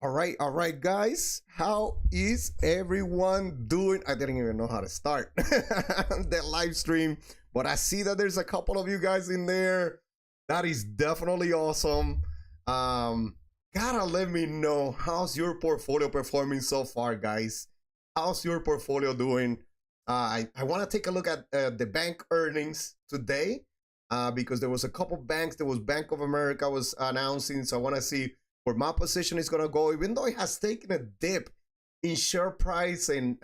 All right, guys. How is everyone doing? I didn't even know how to start that live stream, but I see that there's a couple of you guys in there. That is definitely awesome. Gotta let me know how's your portfolio performing so far, guys. How's your portfolio doing? I want to take a look at the bank earnings today because there was a couple banks. There was Bank of America was announcing, so I want to see where my position is going to go, even though it has taken a dip in share price. And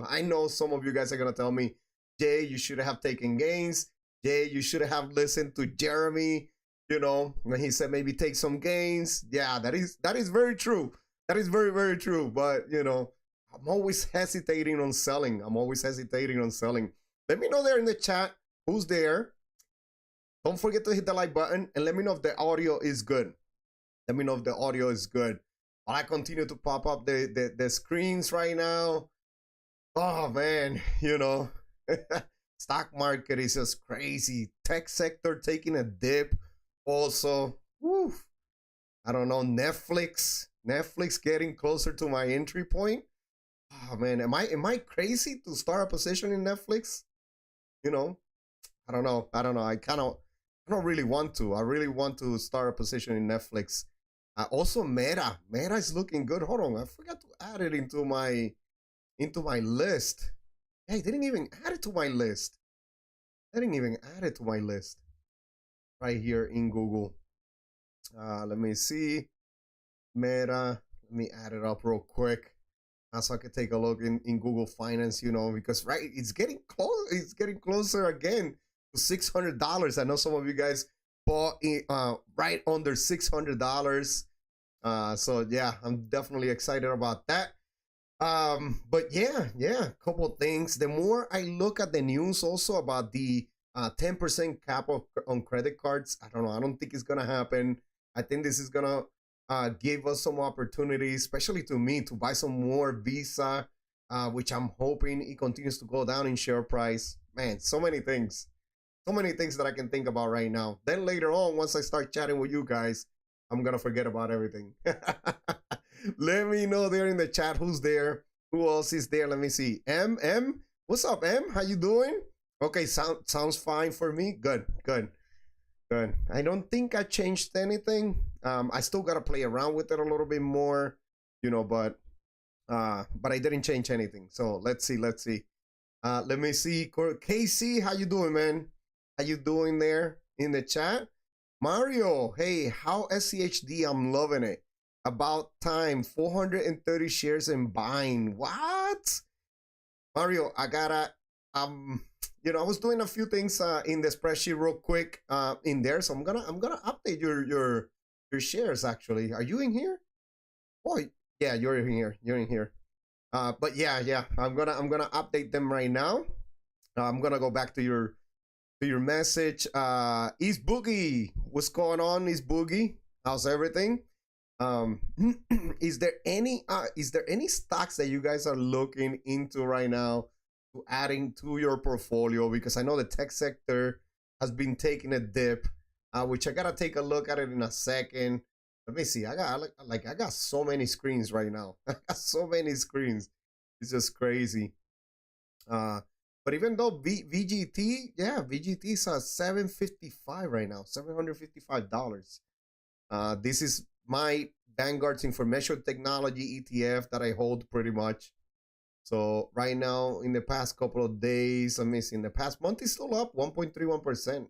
I know some of you guys are going to tell me, Jay, you should have taken gains. Jay, you should have listened to Jeremy, when he said maybe take some gains. Yeah, that is very true. That is very, very true. But, I'm always hesitating on selling. Let me know there in the chat who's there. Don't forget to hit the like button and let me know if the audio is good. Let me know if the audio is good. While I continue to pop up the screens right now. Oh man, stock market is just crazy. Tech sector taking a dip also. Woo. I don't know, Netflix getting closer to my entry point. Oh man, am I crazy to start a position in Netflix? I don't know. I don't really want to. I really want to start a position in Netflix. Also, Meta is looking good. Hold on, I forgot to add it into my list. Hey, I didn't even add it to my list. Right here in Google. Let me see. Meta. Let me add it up real quick, so I can take a look in Google Finance. Because it's getting close. It's getting closer again to $600. I know some of you guys bought right under $600. So yeah, I'm definitely excited about that. But yeah, a couple of things. The more I look at the news also about the 10% cap on credit cards, I don't know. I don't think it's gonna happen. I think this is gonna give us some opportunities, especially to me, to buy some more Visa, which I'm hoping it continues to go down in share price. Man, so many things that I can think about right now. Then later on, once I start chatting with you guys, I'm gonna forget about everything. Let me know there in the chat who's there, who else is there. Let me see. M, what's up, M? How you doing? Okay, sounds fine for me. Good. I don't think I changed anything. I still gotta play around with it a little bit more, but I didn't change anything. So let's see. Let me see. KC, how you doing, man? How you doing there in the chat? Mario, hey, how SCHD? I'm loving it. About time, 430 shares in buying. What? Mario, I gotta, I was doing a few things in the spreadsheet real quick in there, so I'm gonna update your shares. Actually, are you in here? Oh, yeah, you're in here. But yeah, I'm gonna update them right now. I'm gonna go back to your message. East Boogie, what's going on, East Boogie? How's everything? Is there any stocks that you guys are looking into right now to adding to your portfolio? Because I know the tech sector has been taking a dip, which I gotta take a look at it in a second. Let me see. I got so many screens right now. I got so many screens. It's just crazy. But even though VGT, yeah, VGT is at $755 right now, $755. This is my Vanguard's information technology ETF that I hold pretty much. So right now, in the past couple of days, in the past month, it's still up 1.31%.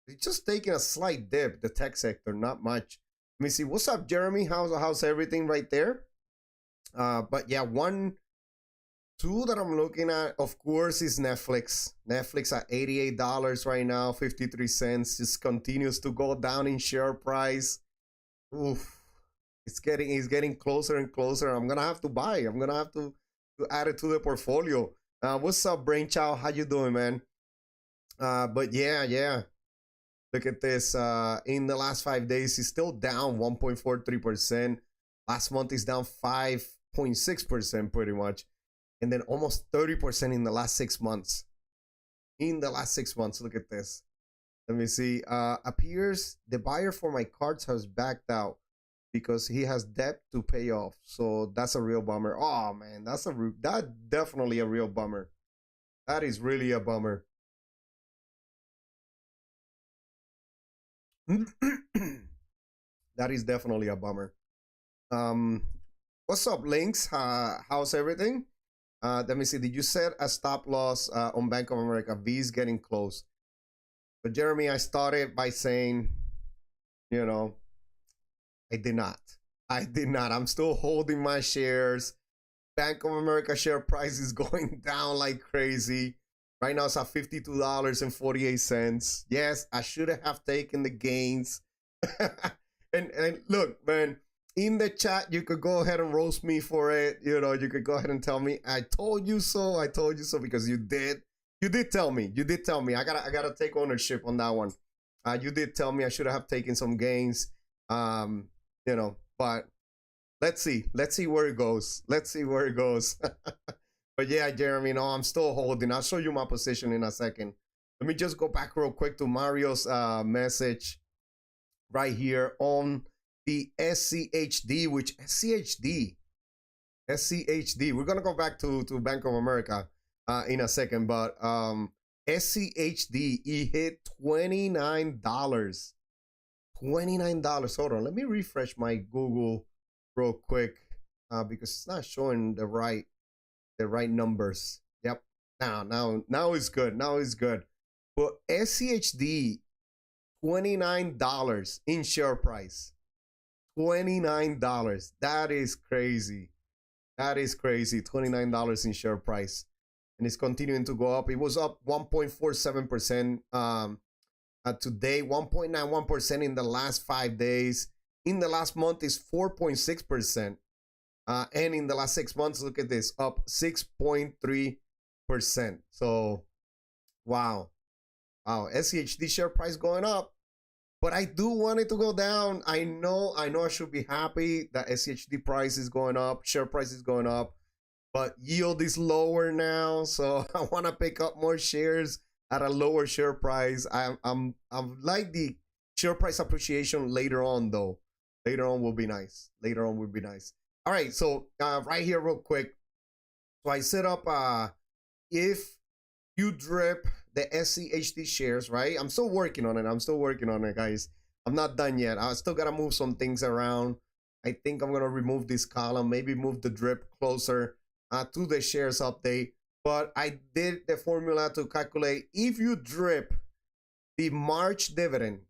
It's just taking a slight dip, the tech sector, not much. Let me see. What's up, Jeremy? How's everything right there? But yeah, two that I'm looking at, of course, is Netflix. Netflix at $88 right now, 53 cents. Just continues to go down in share price. Oof. It's getting closer and closer. I'm gonna have to buy. I'm gonna have to add it to the portfolio. What's up, Brainchild? How you doing, man? But yeah. Look at this. In the last 5 days, it's still down 1.43%. Last month is down 5.6% pretty much. And then almost 30% in the last 6 months. Look at this. Let me see. Appears the buyer for my cards has backed out. because he has debt to pay off. So that's a real bummer. Oh man, that's definitely a real bummer. That is really a bummer. That is definitely a bummer. What's up, Links? How's everything? Let me see. Did you set a stop loss on Bank of America? V is getting close. But Jeremy, I started by saying, you know, I did not. I did not. I'm still holding my shares. Bank of America share price is going down like crazy. Right now it's at $52.48. Yes, I should have taken the gains. and look, man, in the chat, you could go ahead and roast me for it. You know, you could go ahead and tell me, I told you so. I told you so, because you did. You did tell me. You did tell me. I gotta take ownership on that one. You did tell me I should have taken some gains. You know, but let's see where it goes. Let's see where it goes. But yeah, Jeremy, no, I'm still holding. I'll show you my position in a second. Let me just go back real quick to Mario's message right here on the SCHD, which SCHD. We're gonna go back to Bank of America in a second, but SCHD, he hit $29. $29. Hold on, let me refresh my Google real quick because it's not showing the right numbers. Yep. Now it's good. Now it's good. But SCHD, $29 in share price. $29. That is crazy. That is crazy. $29 in share price. And it's continuing to go up. It was up 1.47% today, 1.91% in the last 5 days. In the last month is 4.6%. And in the last 6 months, look at this, up 6.3%. So, wow. SCHD share price going up. But I do want it to go down. I know I should be happy that SCHD price is going up, share price is going up, but yield is lower now. So I want to pick up more shares at a lower share price. I'm like the share price appreciation later on, though. Later on will be nice. Later on will be nice. All right, so right here real quick. So I set up if you drip the SCHD shares, right? I'm still working on it. Guys. I'm not done yet. I still got to move some things around. I think I'm going to remove this column, maybe move the drip closer to the shares update. But I did the formula to calculate if you drip the March dividend,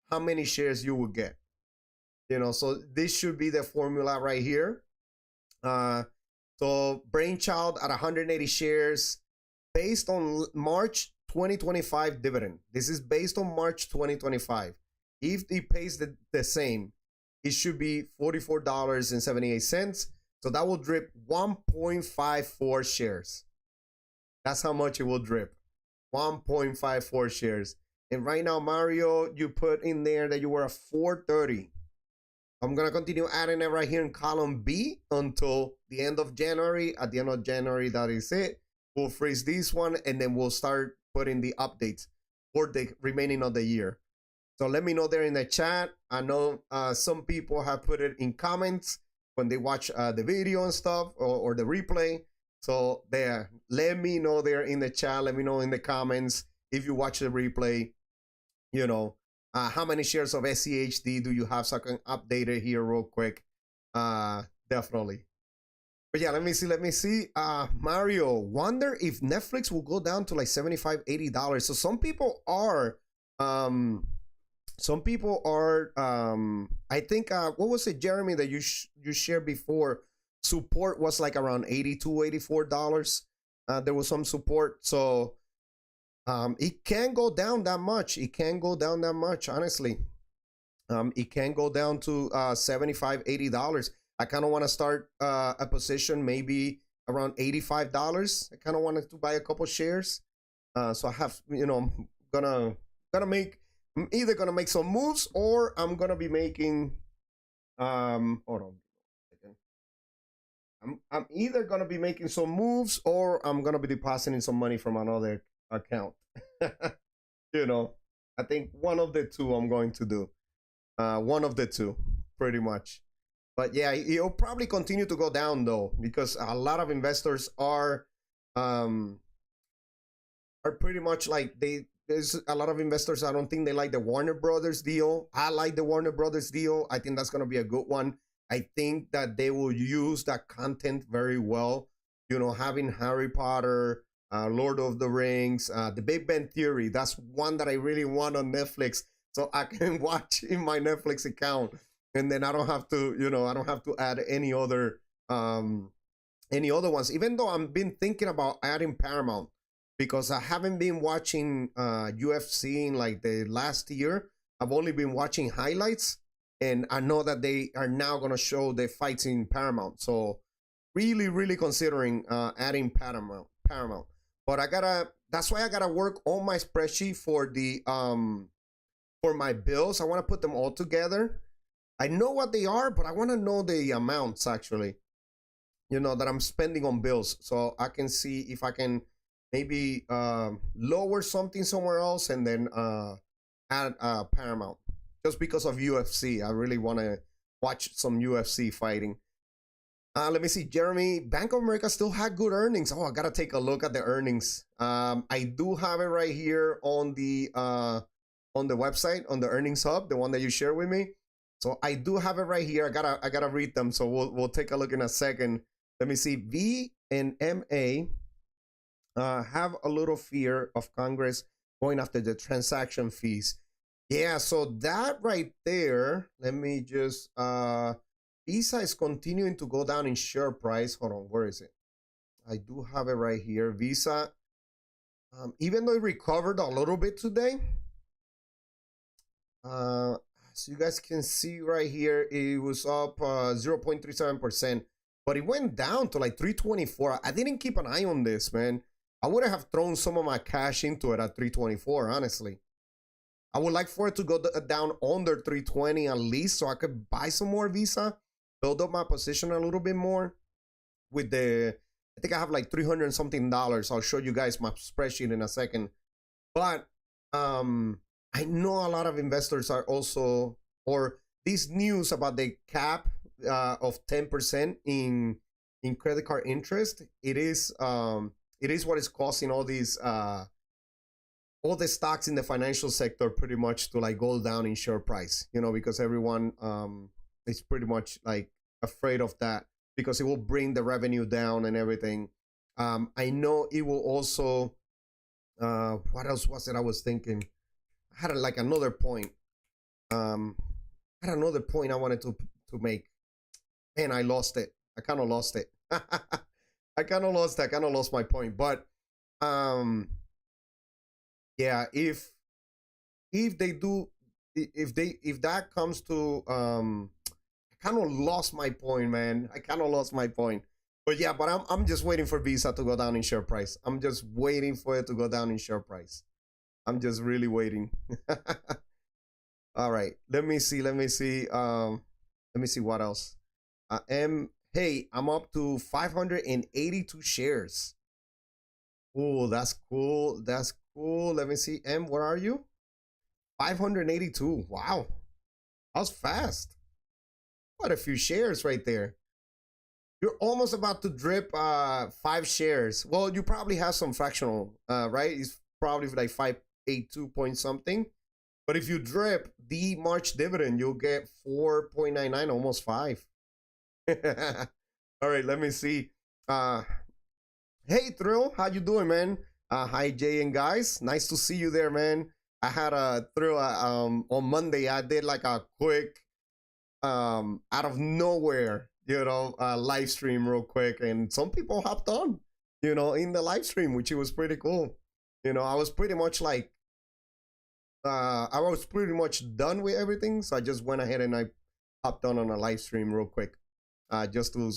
how many shares you will get. You know, so this should be the formula right here. So Brainchild at 180 shares based on March 2025 dividend. This is based on March 2025. If it pays the same, it should be $44.78. So that will drip 1.54 shares. That's how much it will drip. 1.54 shares. And right now, Mario, you put in there that you were at 430. I'm going to continue adding it right here in column B until the end of January. At the end of January, that is it. We'll freeze this one, and then we'll start putting the updates for the remaining of the year. So let me know there in the chat. I know some people have put it in comments when they watch the video and stuff, or the replay. So there, let me know there in the chat. Let me know in the comments if you watch the replay, you know, how many shares of SCHD do you have, so I can update it here real quick. Definitely. But yeah, let me see. Mario, wonder if Netflix will go down to like $75, $80. So some people are, I think, what was it, Jeremy, that you shared before? Support was like around $82, $84. There was some support. So it can go down that much. Honestly. It can go down to $75, $80. I kind of want to start a position maybe around $85. I kind of wanted to buy a couple shares. So I have, you know, I'm either gonna make some moves, or I'm gonna be making hold on a second. I'm either gonna be making some moves, or I'm gonna be depositing some money from another account. You know, I think one of the two I'm going to do. One of the two, pretty much. But yeah, it'll probably continue to go down though, because a lot of investors um are pretty much like there's a lot of investors. I don't think they like the Warner Brothers deal. I like the Warner Brothers deal. I think that's gonna be a good one. I think that they will use that content very well. You know, having Harry Potter, Lord of the Rings, The Big Bang Theory. That's one that I really want on Netflix, so I can watch in my Netflix account, and then I don't have to, I don't have to add any other ones. Even though I've been thinking about adding Paramount, because I haven't been watching UFC in like the last year. I've only been watching highlights, and I know that they are now gonna show the fights in Paramount. So really, really considering adding Paramount. But that's why I gotta work on my spreadsheet for my bills. I want to put them all together. I know what they are, but I want to know the amounts actually, that I'm spending on bills, so I can see if I can maybe lower something somewhere else and then add Paramount, just because of UFC. I really want to watch some UFC fighting. Let me see, Jeremy. Bank of America still had good earnings. Oh, I gotta take a look at the earnings. I do have it right here on the website, on the earnings hub, the one that you shared with me. So I do have it right here. I gotta read them. So we'll take a look in a second. Let me see. V and MA have a little fear of Congress going after the transaction fees. Yeah, so that right there, let me just, Visa is continuing to go down in share price. Hold on, where is it? I do have it right here. Visa, even though it recovered a little bit today, so you guys can see right here, it was up 0.37%, but it went down to like 324. I didn't keep an eye on this, man. I would have thrown some of my cash into it at 324, honestly. I would like for it to go down under 320 at least, so I could buy some more Visa, build up my position a little bit more with I think I have like $300 and something. I'll show you guys my spreadsheet in a second. But I know a lot of investors are also, or this news about the cap of 10% in credit card interest, it is what is causing all these all the stocks in the financial sector pretty much to like go down in share price, because everyone is pretty much like afraid of that, because it will bring the revenue down and everything. I know it will also, what else was it I was thinking? I had like another point. I had another point I wanted to make. Man, I lost it. I kind of lost it. I kind of lost my point. But yeah, if that comes to I kind of lost my point, man. I kind of lost my point. But yeah, but I'm just waiting for Visa to go down in share price. I'm just waiting for it to go down in share price. I'm just really waiting. All right, let me see what else. Hey, I'm up to 582 shares. Oh, that's cool. That's cool. Let me see. Where are you? 582. Wow. That was fast. Quite a few shares right there. You're almost about to drip 5 shares. Well, you probably have some fractional, right? It's probably like 582 point something. But if you drip the March dividend, you'll get 4.99, almost 5. All right, let me see. Hey, Thrill, how you doing, man? Hi, Jay and guys. Nice to see you there, man. I had a Thrill on Monday. I did like a quick, out of nowhere, live stream real quick, and some people hopped on, in the live stream, which was pretty cool. I was pretty much like, I was pretty much done with everything, so I just went ahead and I hopped on a live stream real quick, just to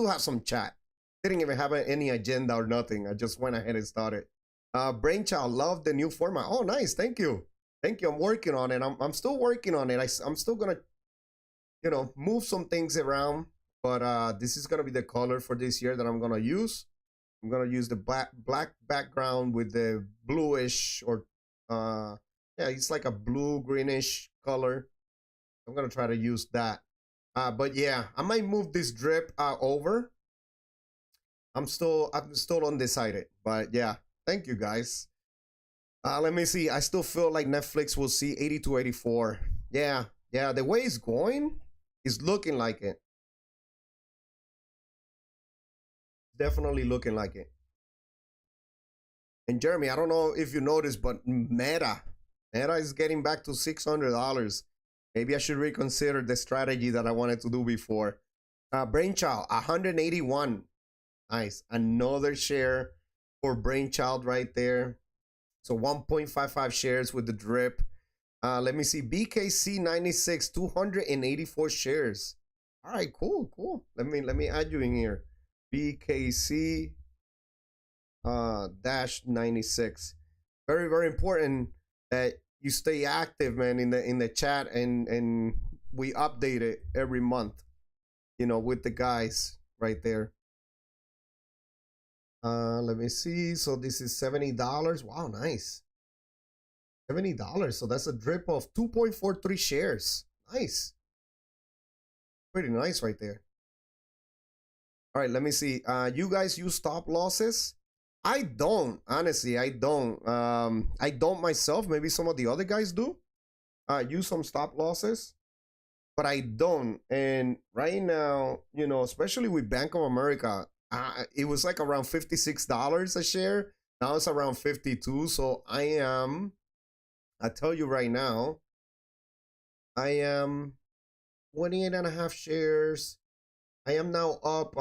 have some chat. Didn't even have any agenda or nothing. I just went ahead and started. Brainchild, love the new format. Oh, nice. Thank you. I'm working on it. I'm still working on it. I'm still gonna, move some things around. But this is gonna be the color for this year that I'm gonna use. I'm gonna use the black background with the bluish, or yeah, it's like a blue greenish color. I'm gonna try to use that. But yeah, I might move this drip over. I'm still undecided, but yeah, thank you guys. Let me see. I still feel like Netflix will see 82, 84. Yeah, yeah. The way it's going is looking like it. Definitely looking like it. And Jeremy, I don't know if you noticed, but Meta is getting back to $600. Maybe I should reconsider the strategy that I wanted to do before. Brainchild, 181. Nice. Another share for Brainchild right there. So 1.55 shares with the drip. Let me see. BKC 96, 284 shares. All right, cool, cool. Let me add you in here. BKC dash 96. Very, very important that you stay active, man, in the chat, and we update it every month, with the guys right there. Let me see. So this is $70. Wow, nice. $70. So that's a drip of 2.43 shares. Nice. Pretty nice right there. All right, let me see. You guys use stop losses? I don't, honestly. I don't. I don't myself. Maybe some of the other guys do. Use some stop losses, but I don't. And right now, especially with Bank of America, it was like around $56 a share. Now it's around 52. So I tell you right now, I am 28 and a half shares. I am now up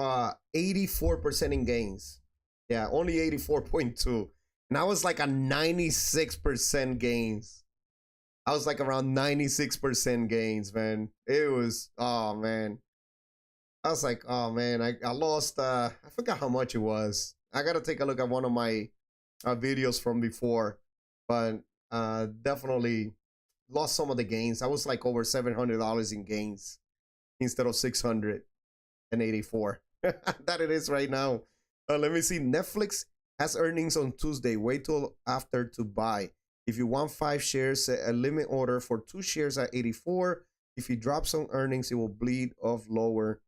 84% in gains. Yeah, only 84.2. And I was like a 96% gains. I was like around 96% gains, man. It was, oh man. I was like, oh man, I lost, I forgot how much it was. I gotta take a look at one of my videos from before. But definitely lost some of the gains. I was like over $700 in gains instead of 684 that it is right now. Let me see. Netflix has earnings on Tuesday. Wait till after to buy. If you want 5 shares, set a limit order for 2 shares at 84. If he drops on earnings, it will bleed off lower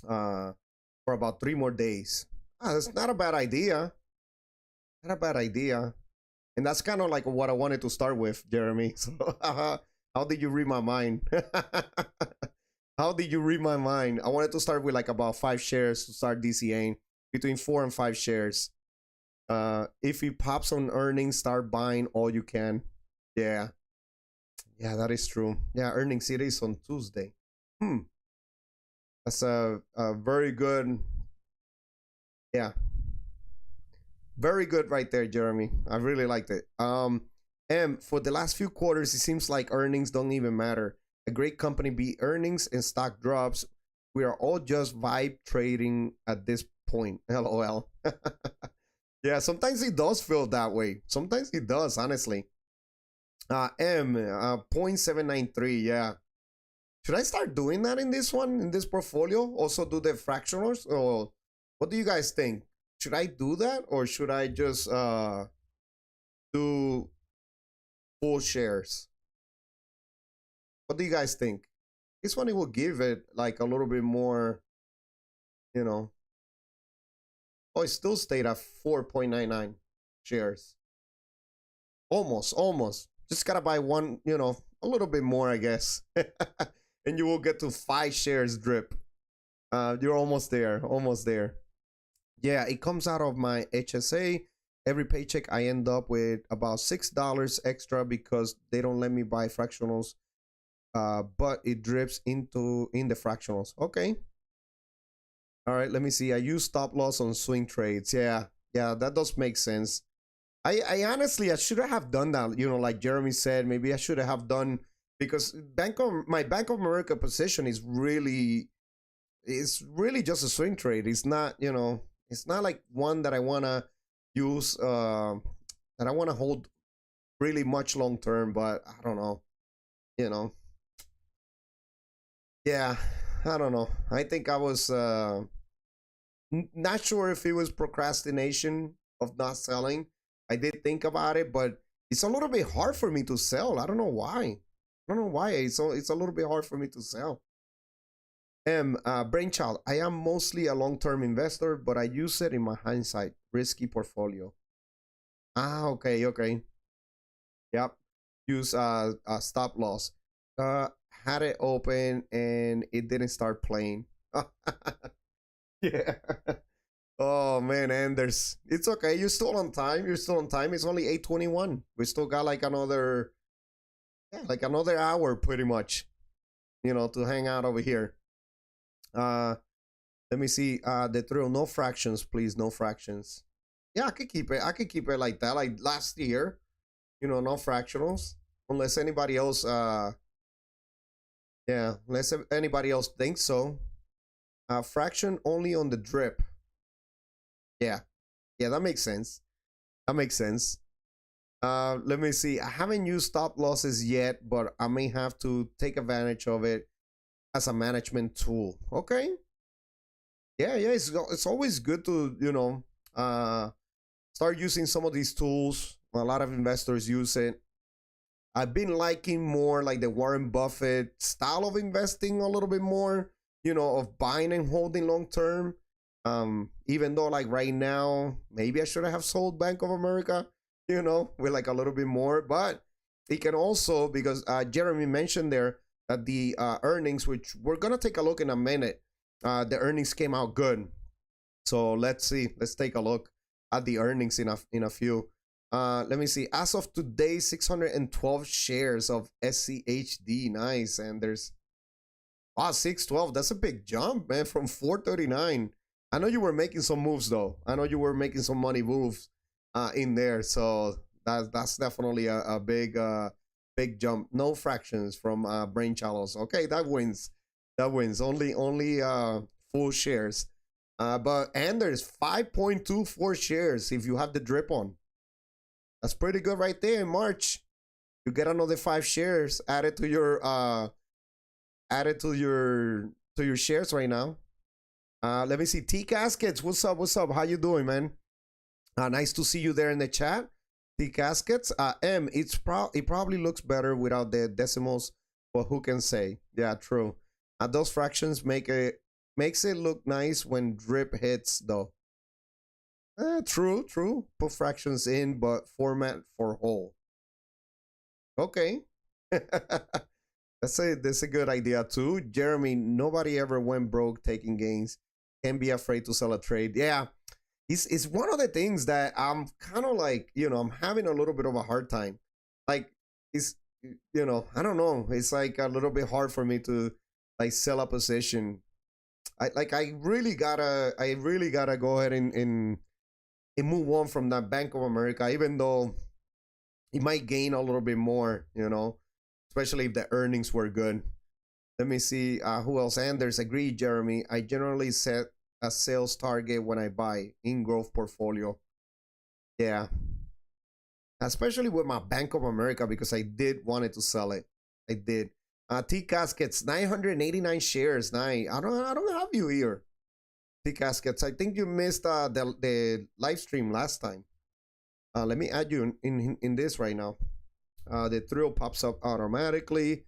for about 3 more days. That's not a bad idea. Not a bad idea. And that's kind of like what I wanted to start with, Jeremy. So how did you read my mind? How did you read my mind? I wanted to start with like about 5 shares to start DCAing, between 4 and 5 shares. If he pops on earnings, start buying all you can. Yeah. Yeah, that is true. Yeah, earnings it is on Tuesday. That's a very good. Yeah. Very good right there, Jeremy. I really liked it. And for the last few quarters, it seems like earnings don't even matter. A great company beat earnings and stock drops. We are all just vibe trading at this point. LOL. Yeah, sometimes it does feel that way. Sometimes it does, honestly. 0.793. Yeah. Should I start doing that in this one, in this portfolio? Also do the fractionals? Or what do you guys think? Should I do that, or should I just do full shares? What do you guys think? This one, it will give it like a little bit more, Oh, it still stayed at 4.99 shares. Almost. Just gotta buy one, a little bit more, I guess. And you will get to 5 shares drip. You're almost there. Almost there. Yeah, it comes out of my HSA. Every paycheck I end up with about $6 extra because they don't let me buy fractionals. But it drips in the fractionals. Okay. All right, let me see. I use stop loss on swing trades. Yeah, that does make sense. I honestly, I should have done that. Like Jeremy said, maybe I should have done, because my Bank of America position is really just a swing trade. It's not, it's not like one that I wanna use, that I wanna hold really much long term. But I don't know, yeah, I don't know. I think I was not sure if it was procrastination of not selling. I did think about it, but it's a little bit hard for me to sell. I don't know why. It's a little bit hard for me to sell. Brainchild, I am mostly a long-term investor, but I use it in my hindsight risky portfolio. Ah, okay, okay. Yep. Use a stop loss. Had it open and it didn't start playing. Yeah. Oh man, Anders. It's okay. You're still on time. You're still on time. It's only 8:21. We still got like another like another hour pretty much, to hang out over here. Let me see. The thrill, no fractions, please. No fractions. Yeah, I could keep it. I could keep it like that. Like last year, no fractionals. Unless anybody else yeah, unless anybody else thinks so. Fraction only on the drip. Yeah. Yeah, that makes sense. That makes sense. Let me see. I haven't used stop losses yet, but I may have to take advantage of it as a management tool. Okay. Yeah, it's always good to, start using some of these tools. A lot of investors use it. I've been liking more like the Warren Buffett style of investing a little bit more, of buying and holding long term. Even though like right now, maybe I should have sold Bank of America, with like a little bit more, but it can also, because Jeremy mentioned there that the earnings, which we're gonna take a look in a minute, the earnings came out good. So let's see. Let's take a look at the earnings in a few. Let me see. As of today, 612 shares of SCHD. Nice. And there's 612. That's a big jump, man, from 439. I know you were making some moves though. I know you were making some money moves in there. So that's definitely a big jump. No fractions from Brainchild. Okay, that wins. That wins. Only full shares. And there's 5.24 shares if you have the drip on. That's pretty good right there in March. You get another 5 shares added to your shares right now. Let me see. T Caskets, what's up? What's up? How you doing, man? Nice to see you there in the chat. T Caskets. It probably looks better without the decimals, but who can say? Yeah, true. Those fractions makes it look nice when drip hits though. True. Put fractions in, but format for whole. Okay. That's a good idea too. Jeremy, nobody ever went broke taking gains. Can't be afraid to sell a trade. Yeah. It's one of the things that I'm kind of like, I'm having a little bit of a hard time. Like, it's, I don't know. It's like a little bit hard for me to like sell a position. I really gotta go ahead and move on from that Bank of America, even though it might gain a little bit more, especially if the earnings were good. Let me see who else. Anders, agree, Jeremy. I generally set a sales target when I buy in growth portfolio. Yeah. Especially with my Bank of America, because I did wanted to sell it. I did. T Caskets, 989 shares. Nice. I don't have you here. T Caskets. I think you missed the live stream last time. Let me add you in this right now. The thrill pops up automatically.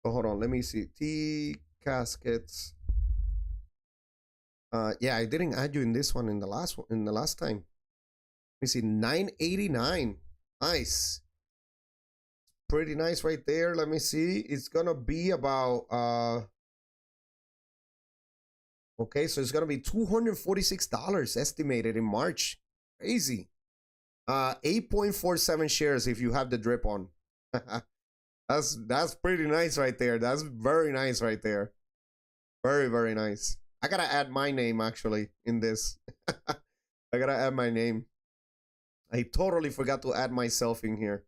Oh, hold on. Let me see. T Caskets. Yeah, I didn't add you in this one in the last time. Let me see. 989. Nice. Pretty nice right there. Let me see. It's gonna be about okay, so it's gonna be $246 estimated in March. Crazy. 8.47 shares if you have the drip on. That's pretty nice right there. That's very nice right there. Very, very nice. I gotta add my name actually in this. I gotta add my name. I totally forgot to add myself in here.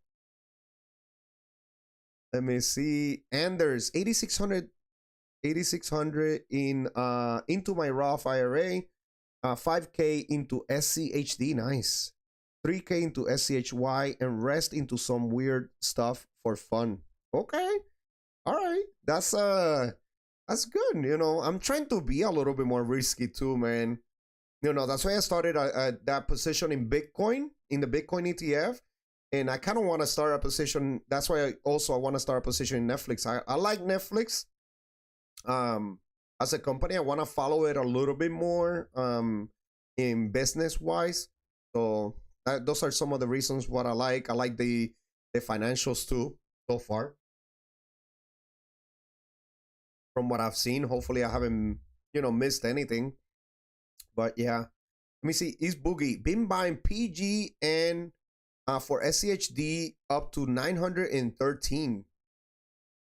Let me see. Anders, 8,600 in into my Roth IRA, 5K into SCHD, nice. 3K into SCHY, and rest into some weird stuff for fun. Okay. All right. That's good. I'm trying to be a little bit more risky too, man. That's why I started that position in Bitcoin, in the Bitcoin ETF. And I kind of want to start a position. That's why I want to start a position in Netflix. I like Netflix. as a company, I want to follow it a little bit more in business wise. So those are some of the reasons what I like. I like the financials too so far from what I've seen. Hopefully, I haven't missed anything. But yeah, let me see. Is Boogie been buying PG and for SCHD up to 913?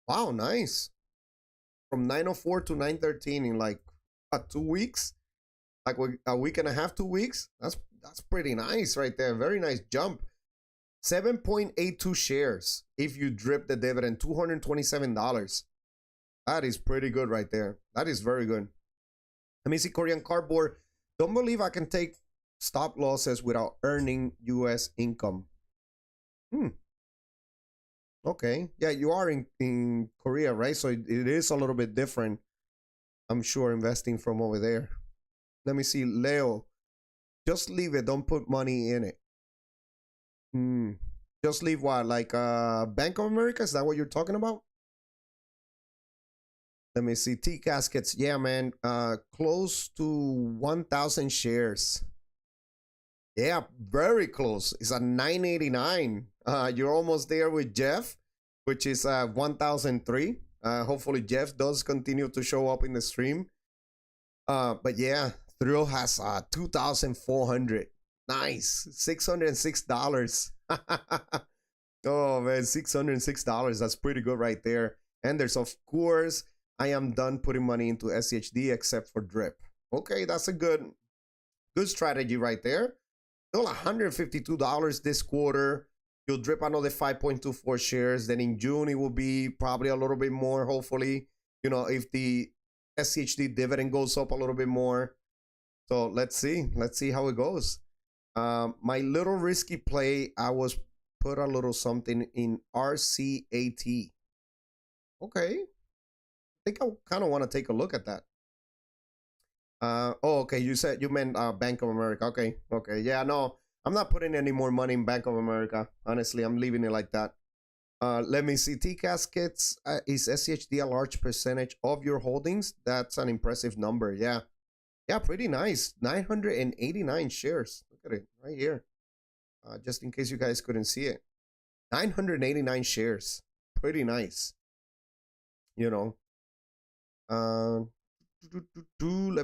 Wow, nice. From 904 to 913 in like 2 weeks, like a week and a half, 2 weeks. That's pretty nice right there. Very nice jump. 7.82 shares if you drip the dividend. $227. That is pretty good right there. That is very good. Let me see. Korean Cardboard. Don't believe I can take stop losses without earning US income. Okay. Yeah, you are in Korea, right? So it is a little bit different, I'm sure, investing from over there. Let me see. Leo. Just leave it. Don't put money in it. Just leave what? Like Bank of America? Is that what you're talking about? Let me see. T Caskets. Yeah, man. Close to 1,000 shares. Yeah, very close. It's at 989. You're almost there with Jeff, which is 1,003. Hopefully Jeff does continue to show up in the stream. But yeah, Thrill has 2,400. Nice. $606. Oh man, $606. That's pretty good right there. And there's, of course, I am done putting money into SCHD except for drip. Okay, that's a good strategy right there. Still $152 this quarter. You'll drip another 5.24 shares. Then in June, it will be probably a little bit more, hopefully, if the SCHD dividend goes up a little bit more. So let's see. Let's see how it goes. My little risky play, I was put a little something in RCAT. Okay. I think I kind of want to take a look at that. Oh, okay. You meant Bank of America. Okay. Okay. Yeah, no, I'm not putting any more money in Bank of America. Honestly, I'm leaving it like that. Let me see. T Caskets, is SCHD a large percentage of your holdings? That's an impressive number. Yeah. Yeah, pretty nice. 989 shares. Look at it right here. Just in case you guys couldn't see it. 989 shares. Pretty nice. Let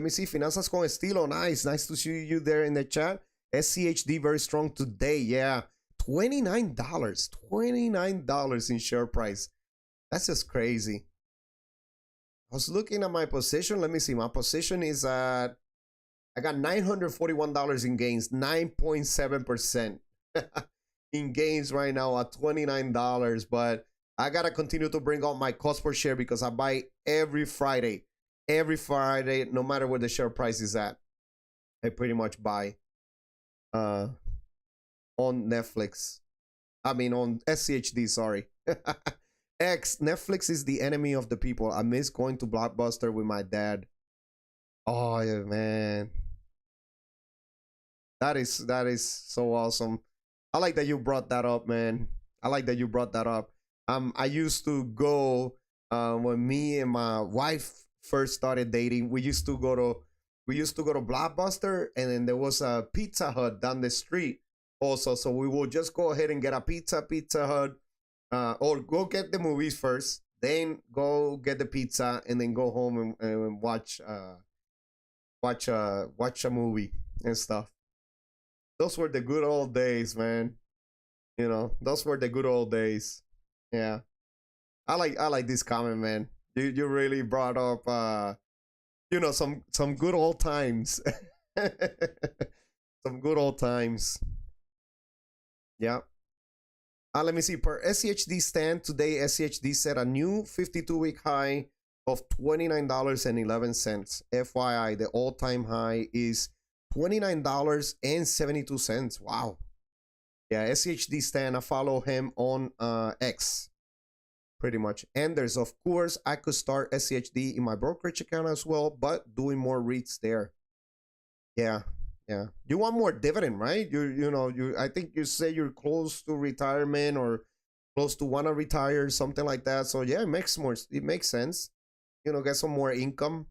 me see. Finanzas con Estilo. Nice. Nice to see you there in the chat. SCHD very strong today. Yeah. $29. $29 in share price. That's just crazy. I was looking at my position. Let me see. My position is at, I got $941 in gains, 9.7% in gains right now at $29. But I got to continue to bring out my cost per share because I buy every Friday. Every Friday, no matter where the share price is at, I pretty much buy on Netflix. I mean, on SCHD, sorry. Netflix is the enemy of the people. I miss going to Blockbuster with my dad. Oh, yeah, man. That is so awesome. I like that you brought that up, man. I like that you brought that up. I used to go when me and my wife first started dating. We used to go to Blockbuster, and then there was a Pizza Hut down the street also. So we will just go ahead and get a Pizza Hut, or go get the movies first, then go get the pizza, and then go home and watch a movie and stuff. Those were the good old days, man. Those were the good old days. Yeah. I like this comment, man. You really brought up some good old times. Some good old times. Yeah. Let me see. Per SCHD stand today, SCHD set a new 52-week high of $29.11. FYI, the all-time high is $29.72. Wow. Yeah, SCHD stand. I follow him on X. Pretty much. And there's, of course, I could start SCHD in my brokerage account as well, but doing more REITs there. Yeah. Yeah. You want more dividend, right? I think you say you're close to retirement or close to want to retire, something like that. So yeah, it makes sense. Get some more income.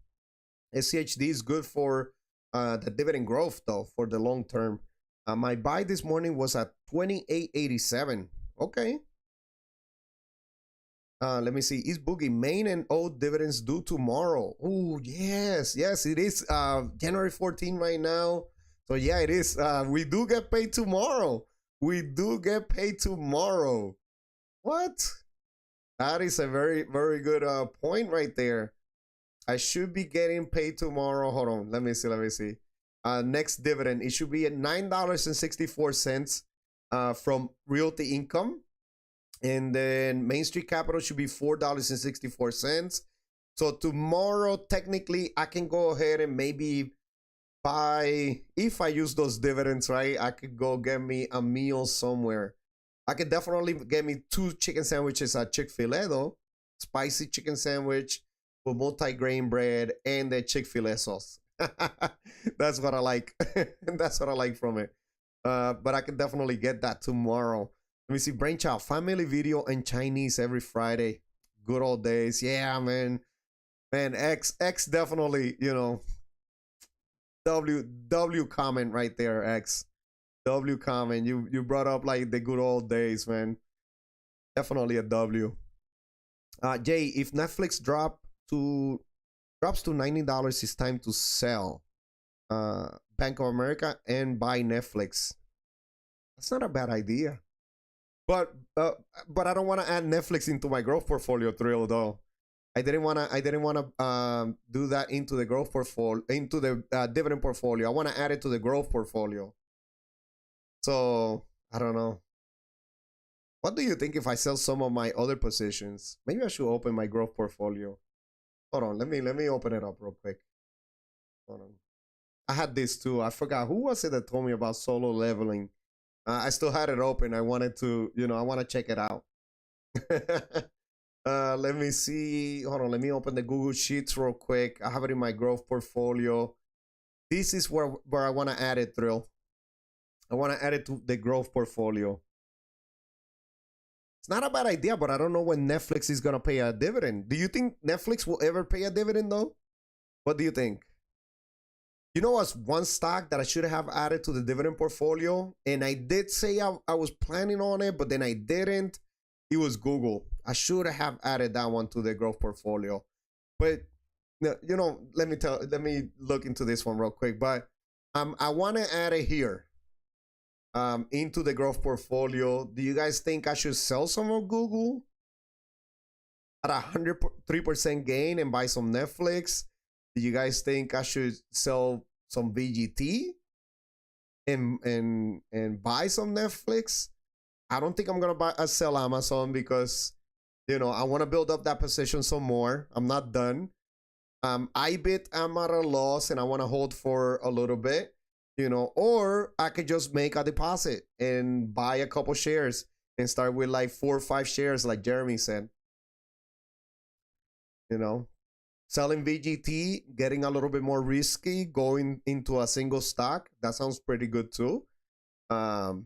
SCHD is good for the dividend growth, though, for the long term. My buy this morning was at 28.87. Okay. Let me see. Is Boogie main and old dividends due tomorrow? Oh, yes. Yes, it is January 14 right now. So, yeah, it is. We do get paid tomorrow. We do get paid tomorrow. What? That is a very, very good point right there. I should be getting paid tomorrow. Hold on. Let me see. Let me see. Next dividend. It should be at $9.64 from Realty Income. And then Main Street Capital should be $4.64. So tomorrow, technically, I can go ahead and maybe buy, if I use those dividends, right? I could go get me a meal somewhere. I could definitely get me 2 chicken sandwiches at Chick-fil-A, though. Spicy chicken sandwich with multi-grain bread and the Chick-fil-A sauce. That's what I like. That's what I like from it. But I can definitely get that tomorrow. Let me see. Brainchild, family video in Chinese every Friday. Good old days. Yeah, man. Man, X definitely, you know. W comment right there, X. W comment. You brought up like the good old days, man. Definitely a W. Jay, if Netflix drops to $90, it's time to sell Bank of America and buy Netflix. That's not a bad idea. But I don't want to add Netflix into my growth portfolio, Thrill, though. I didn't want to do that into the growth portfolio, into the dividend portfolio. I want to add it to the growth portfolio. So I don't know. What do you think if I sell some of my other positions? Maybe I should open my growth portfolio. Hold on, let me open it up real quick. Hold on. I had this too. I forgot who was it that told me about solo leveling. I still had it open. I wanted to, you know, I want to check it out. Let me see. Hold on. Let me open the Google Sheets real quick. I have it in my growth portfolio. This is where I want to add it, Thrill. I want to add it to the growth portfolio. It's not a bad idea, but I don't know when Netflix is going to pay a dividend. Do you think Netflix will ever pay a dividend, though? What do you think? You know what's one stock that I should have added to the dividend portfolio? And I did say I was planning on it, but then I didn't. It was Google. I should have added that one to the growth portfolio. But, you know, let me look into this one real quick. But I want to add it here into the growth portfolio. Do you guys think I should sell some of Google at 103% gain and buy some Netflix? Do you guys think I should sell some VGT and buy some Netflix? I don't think I'm gonna sell Amazon because, you know, I want to build up that position some more. I'm not done. IBIT, I'm at a loss and I want to hold for a little bit, you know, or I could just make a deposit and buy a couple shares and start with like 4 or 5 shares, like Jeremy said. You know, selling VGT, getting a little bit more risky, going into a single stock. That sounds pretty good too. You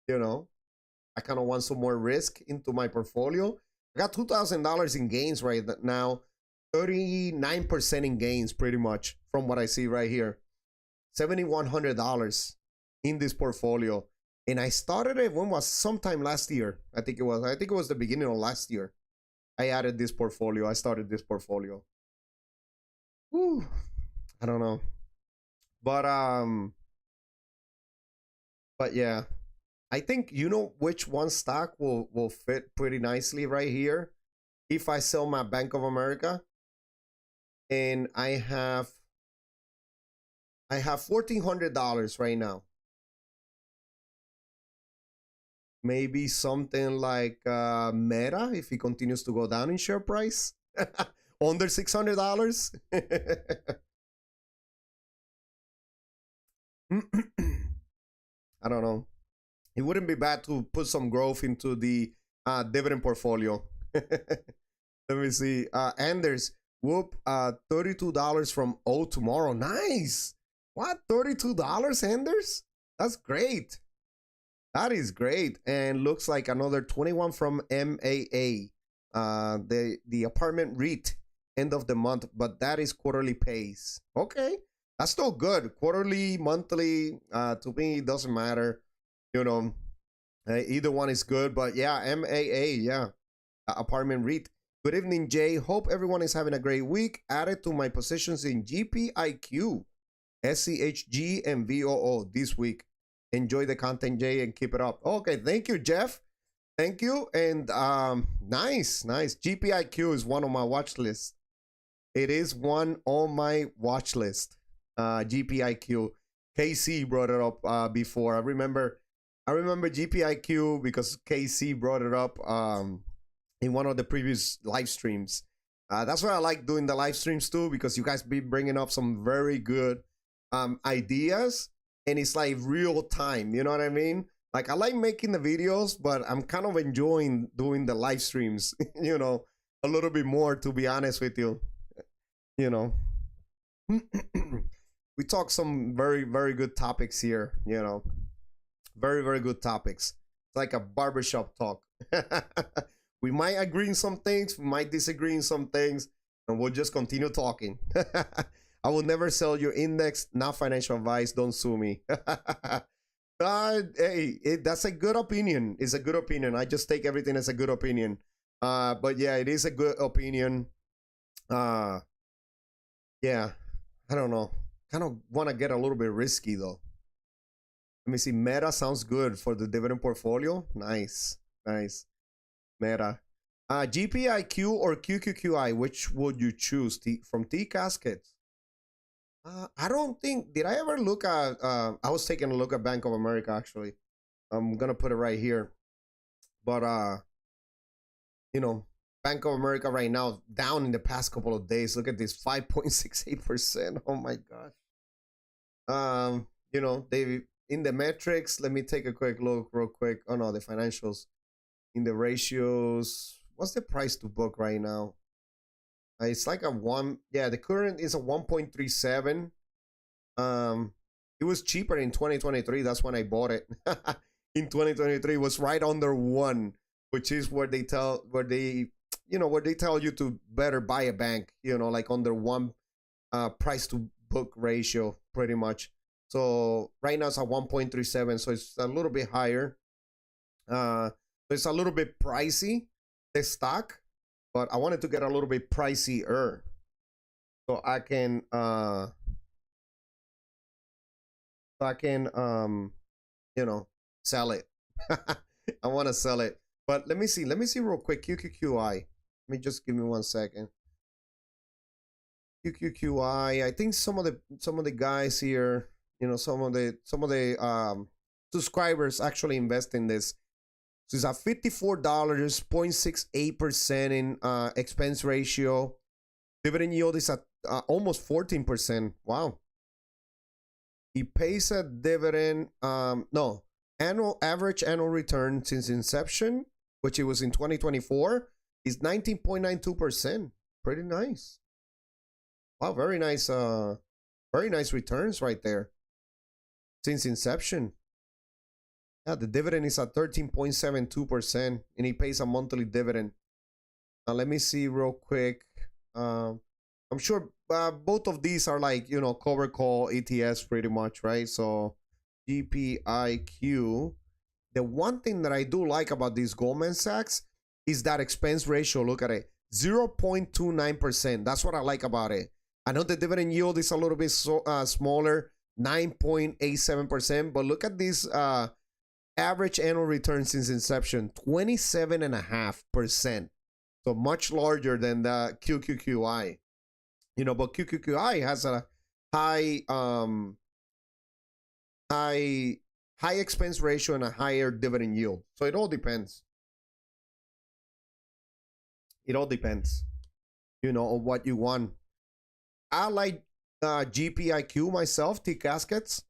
know, I kind of want some more risk into my portfolio. I got $2,000 in gains right now, 39% in gains pretty much from what I see right here. $7,100 in this portfolio. And I started it when was sometime last year. I think it was the beginning of last year. I added this portfolio. I started this portfolio. Whew. I don't know. But yeah. I think you know which one stock will fit pretty nicely right here. If I sell my Bank of America and I have $1,400 right now. Maybe something like Meta, if it continues to go down in share price, under $600. I don't know. It wouldn't be bad to put some growth into the dividend portfolio. Let me see. Anders, whoop, $32 from O tomorrow. Nice. What? $32, Anders? That's great. That is great. And looks like another 21 from MAA, the apartment REIT. end of the month, but that is quarterly pays. Okay, that's still good. Quarterly, monthly, to me, it doesn't matter. You know, either one is good. But yeah, MAA, yeah, apartment REIT. Good evening, Jay. Hope everyone is having a great week. Added to my positions in GPIQ, SCHG, and VOO this week. Enjoy the content, Jay, and keep it up. Okay, thank you, Jeff. Thank you. And nice. GPIQ is one on my watch list. It is one on my watch list. GPIQ. KC brought it up before. I remember GPIQ because KC brought it up in one of the previous live streams. That's why I like doing the live streams too, because you guys be bringing up some very good ideas, and it's like real time. You know what I mean? Like, I like making the videos, but I'm kind of enjoying doing the live streams, you know, a little bit more, to be honest with you. You know, we talk some very, very good topics here, you know, very, very good topics. It's like a barbershop talk. We might agree in some things, we might disagree in some things, and we'll just continue talking. I will never sell your index, not financial advice, don't sue me. Hey, that's a good opinion. It's a good opinion. I just take everything as a good opinion. But yeah, it is a good opinion. Yeah, I don't know. Kind of want to get a little bit risky though. Let me see. Meta sounds good for the dividend portfolio. Nice. Meta. GPIQ or QQQI, which would you choose? From T Caskets? I don't think, did I ever look at, I was taking a look at Bank of America actually. I'm gonna put it right here. But, you know, Bank of America right now down in the past couple of days. Look at this, 5.68%. Oh my gosh. You know, they in the metrics. Let me take a quick look real quick. Oh no, the financials. In the ratios, what's the price to book right now? It's like a 1. Yeah, the current is a 1.37. It was cheaper in 2023. That's when I bought it. In 2023, it was right under 1, which is where they tell you to better buy a bank. You know, like under 1 price to book ratio, pretty much. So right now it's at 1.37, so it's a little bit higher. It's a little bit pricey, the stock, but I wanted to get a little bit pricier so I can you know, sell it. I want to sell it. But let me see real quick. QQQI. Let me just give me 1 second. QQQI. I think some of the guys here, you know, some of the subscribers actually invest in this. So it's at $54, 0.68% in expense ratio. Dividend yield is at almost 14%. Wow. He pays a dividend, no, average annual return since inception, which it was in 2024, is 19.92%. Pretty nice. Wow, very nice returns right there since inception. Yeah, the dividend is at 13.72%, and he pays a monthly dividend. Now let me see real quick. I'm sure both of these are like, you know, cover call ETFs pretty much, right? So GPIQ. The one thing that I do like about this Goldman Sachs is that expense ratio. Look at it, 0.29%. That's what I like about it. I know the dividend yield is a little bit smaller, 9.87%, but look at this average annual return since inception, 27.5%. So much larger than the QQQI. You know, but QQQI has a high expense ratio and a higher dividend yield. So it all depends. It all depends, you know, on what you want. I like GPIQ myself, T Caskets,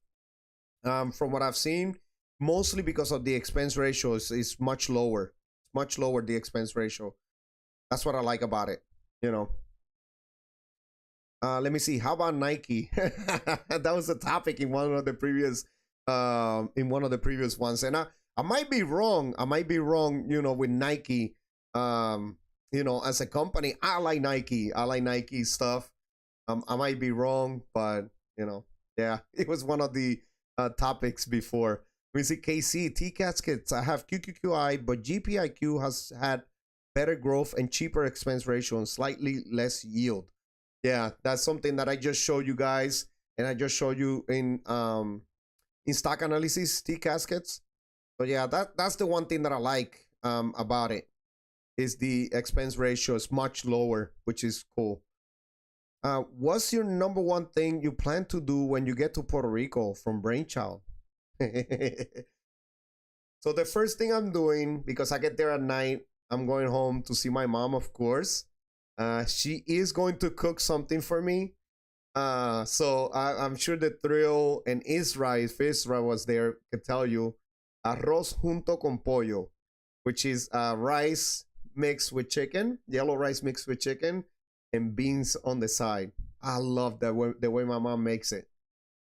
from what I've seen, mostly because of the expense ratio is much lower. Much lower, the expense ratio. That's what I like about it, you know. Let me see. How about Nike? That was a topic in one of the previous ones, and I might be wrong. You know, with Nike. as a company, I like Nike. I like Nike stuff. I might be wrong, but yeah, it was one of the topics before. We see KC T caskets. I have QQQI, but GPIQ has had better growth and cheaper expense ratio and slightly less yield. Yeah, that's something that I just showed you guys, and I just showed you in stock analysis T caskets. So yeah, that's the one thing that I like about it is the expense ratio is much lower, which is cool. What's your number one thing you plan to do when you get to Puerto Rico from Brainchild? So the first thing I'm doing, because I get there at night, I'm going home to see my mom, of course. She is going to cook something for me. So I'm sure the thrill and Isra, if Isra was there, could tell you arroz junto con pollo, which is rice mixed with chicken, yellow rice mixed with chicken, and beans on the side. I love the way my mom makes it.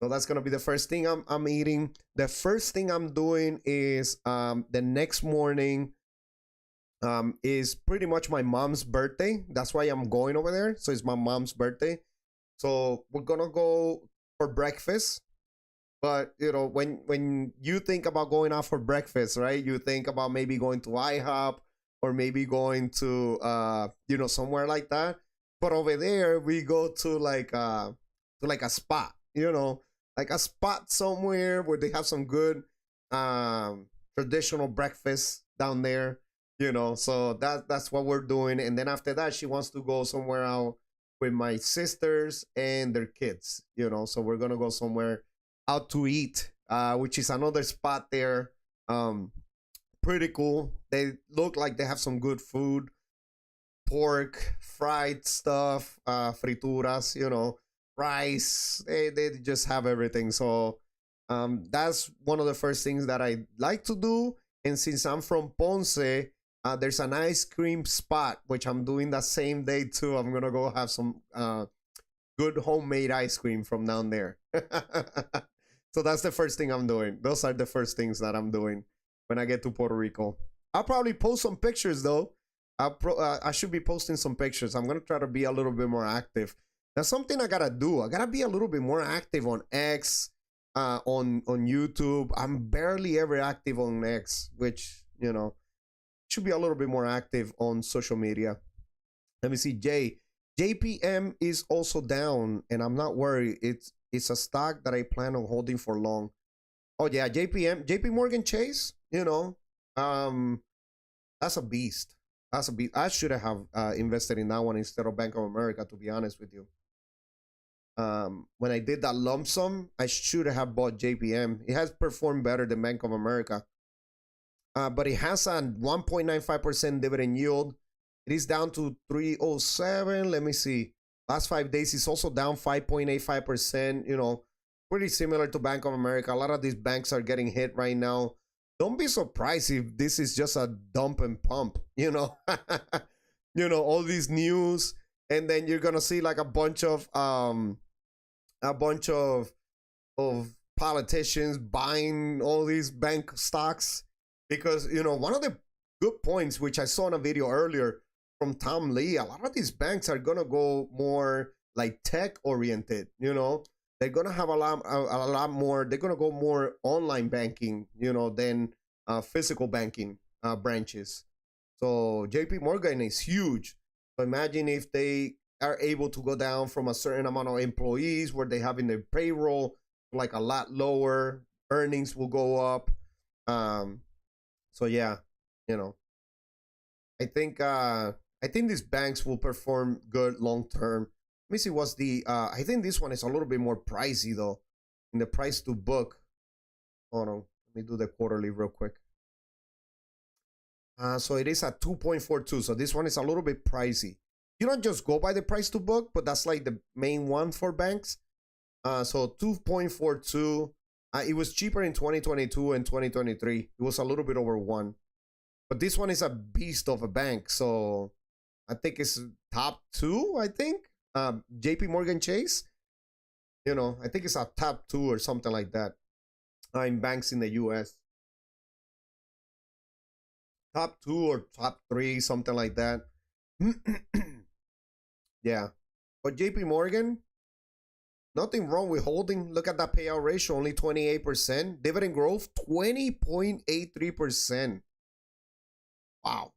So that's gonna be the first thing I'm eating. The first thing I'm doing is the next morning is pretty much my mom's birthday. That's why I'm going over there. So it's my mom's birthday. So we're gonna go for breakfast. But when you think about going out for breakfast, right? You think about maybe going to IHOP or maybe going to somewhere like that. But over there we go to like a spot, like a spot somewhere where they have some good traditional breakfast down there, So that's what we're doing. And then after that, she wants to go somewhere out with my sisters and their kids, So we're gonna go somewhere out to eat, which is another spot there. Pretty cool. They look like they have some good food, pork, fried stuff, frituras, rice. They just have everything. So that's one of the first things that I like to do. And since I'm from Ponce, there's an ice cream spot, which I'm doing that same day too. I'm gonna go have some good homemade ice cream from down there. So that's the first thing I'm doing. Those are the first things that I'm doing when I get to Puerto Rico. I'll probably post some pictures though. I should be posting some pictures. I'm gonna try to be a little bit more active. That's something I gotta do. I gotta be a little bit more active on X, on YouTube. I'm barely ever active on X, which should be a little bit more active on social media. Let me see. JPM is also down, and I'm not worried. It's a stock that I plan on holding for long. Oh yeah, JP Morgan Chase. That's a beast. That's a beast. I should have invested in that one instead of Bank of America, to be honest with you. When I did that lump sum, I should have bought JPM. It has performed better than Bank of America. But it has a 1.95% dividend yield. It is down to 307. Let me see. Last 5 days, it's also down 5.85%. Pretty similar to Bank of America. A lot of these banks are getting hit right now. Don't be surprised if this is just a dump and pump, all these news, and then you're gonna see like a bunch of politicians buying all these bank stocks because one of the good points which I saw in a video earlier from Tom Lee, a lot of these banks are gonna go more like tech oriented, they're gonna have a lot more. They're gonna go more online banking, than physical banking branches. So JP Morgan is huge. So imagine if they are able to go down from a certain amount of employees where they have in their payroll like a lot lower, earnings will go up. So yeah, I think these banks will perform good long term. Let me see what's the I think this one is a little bit more pricey though. In the price to book. Hold on. Let me do the quarterly real quick. So it is at 2.42. So this one is a little bit pricey. You don't just go by the price to book, but that's like the main one for banks. So 2.42. It was cheaper in 2022 and 2023. It was a little bit over 1. But this one is a beast of a bank. So I think it's top 2, I think. JP Morgan Chase. I think it's a top 2 or something like that. In banks in the US. Top 2 or top 3, something like that. Yeah. But JP Morgan, nothing wrong with holding. Look at that payout ratio, only 28%. Dividend growth, 20.83%. Wow.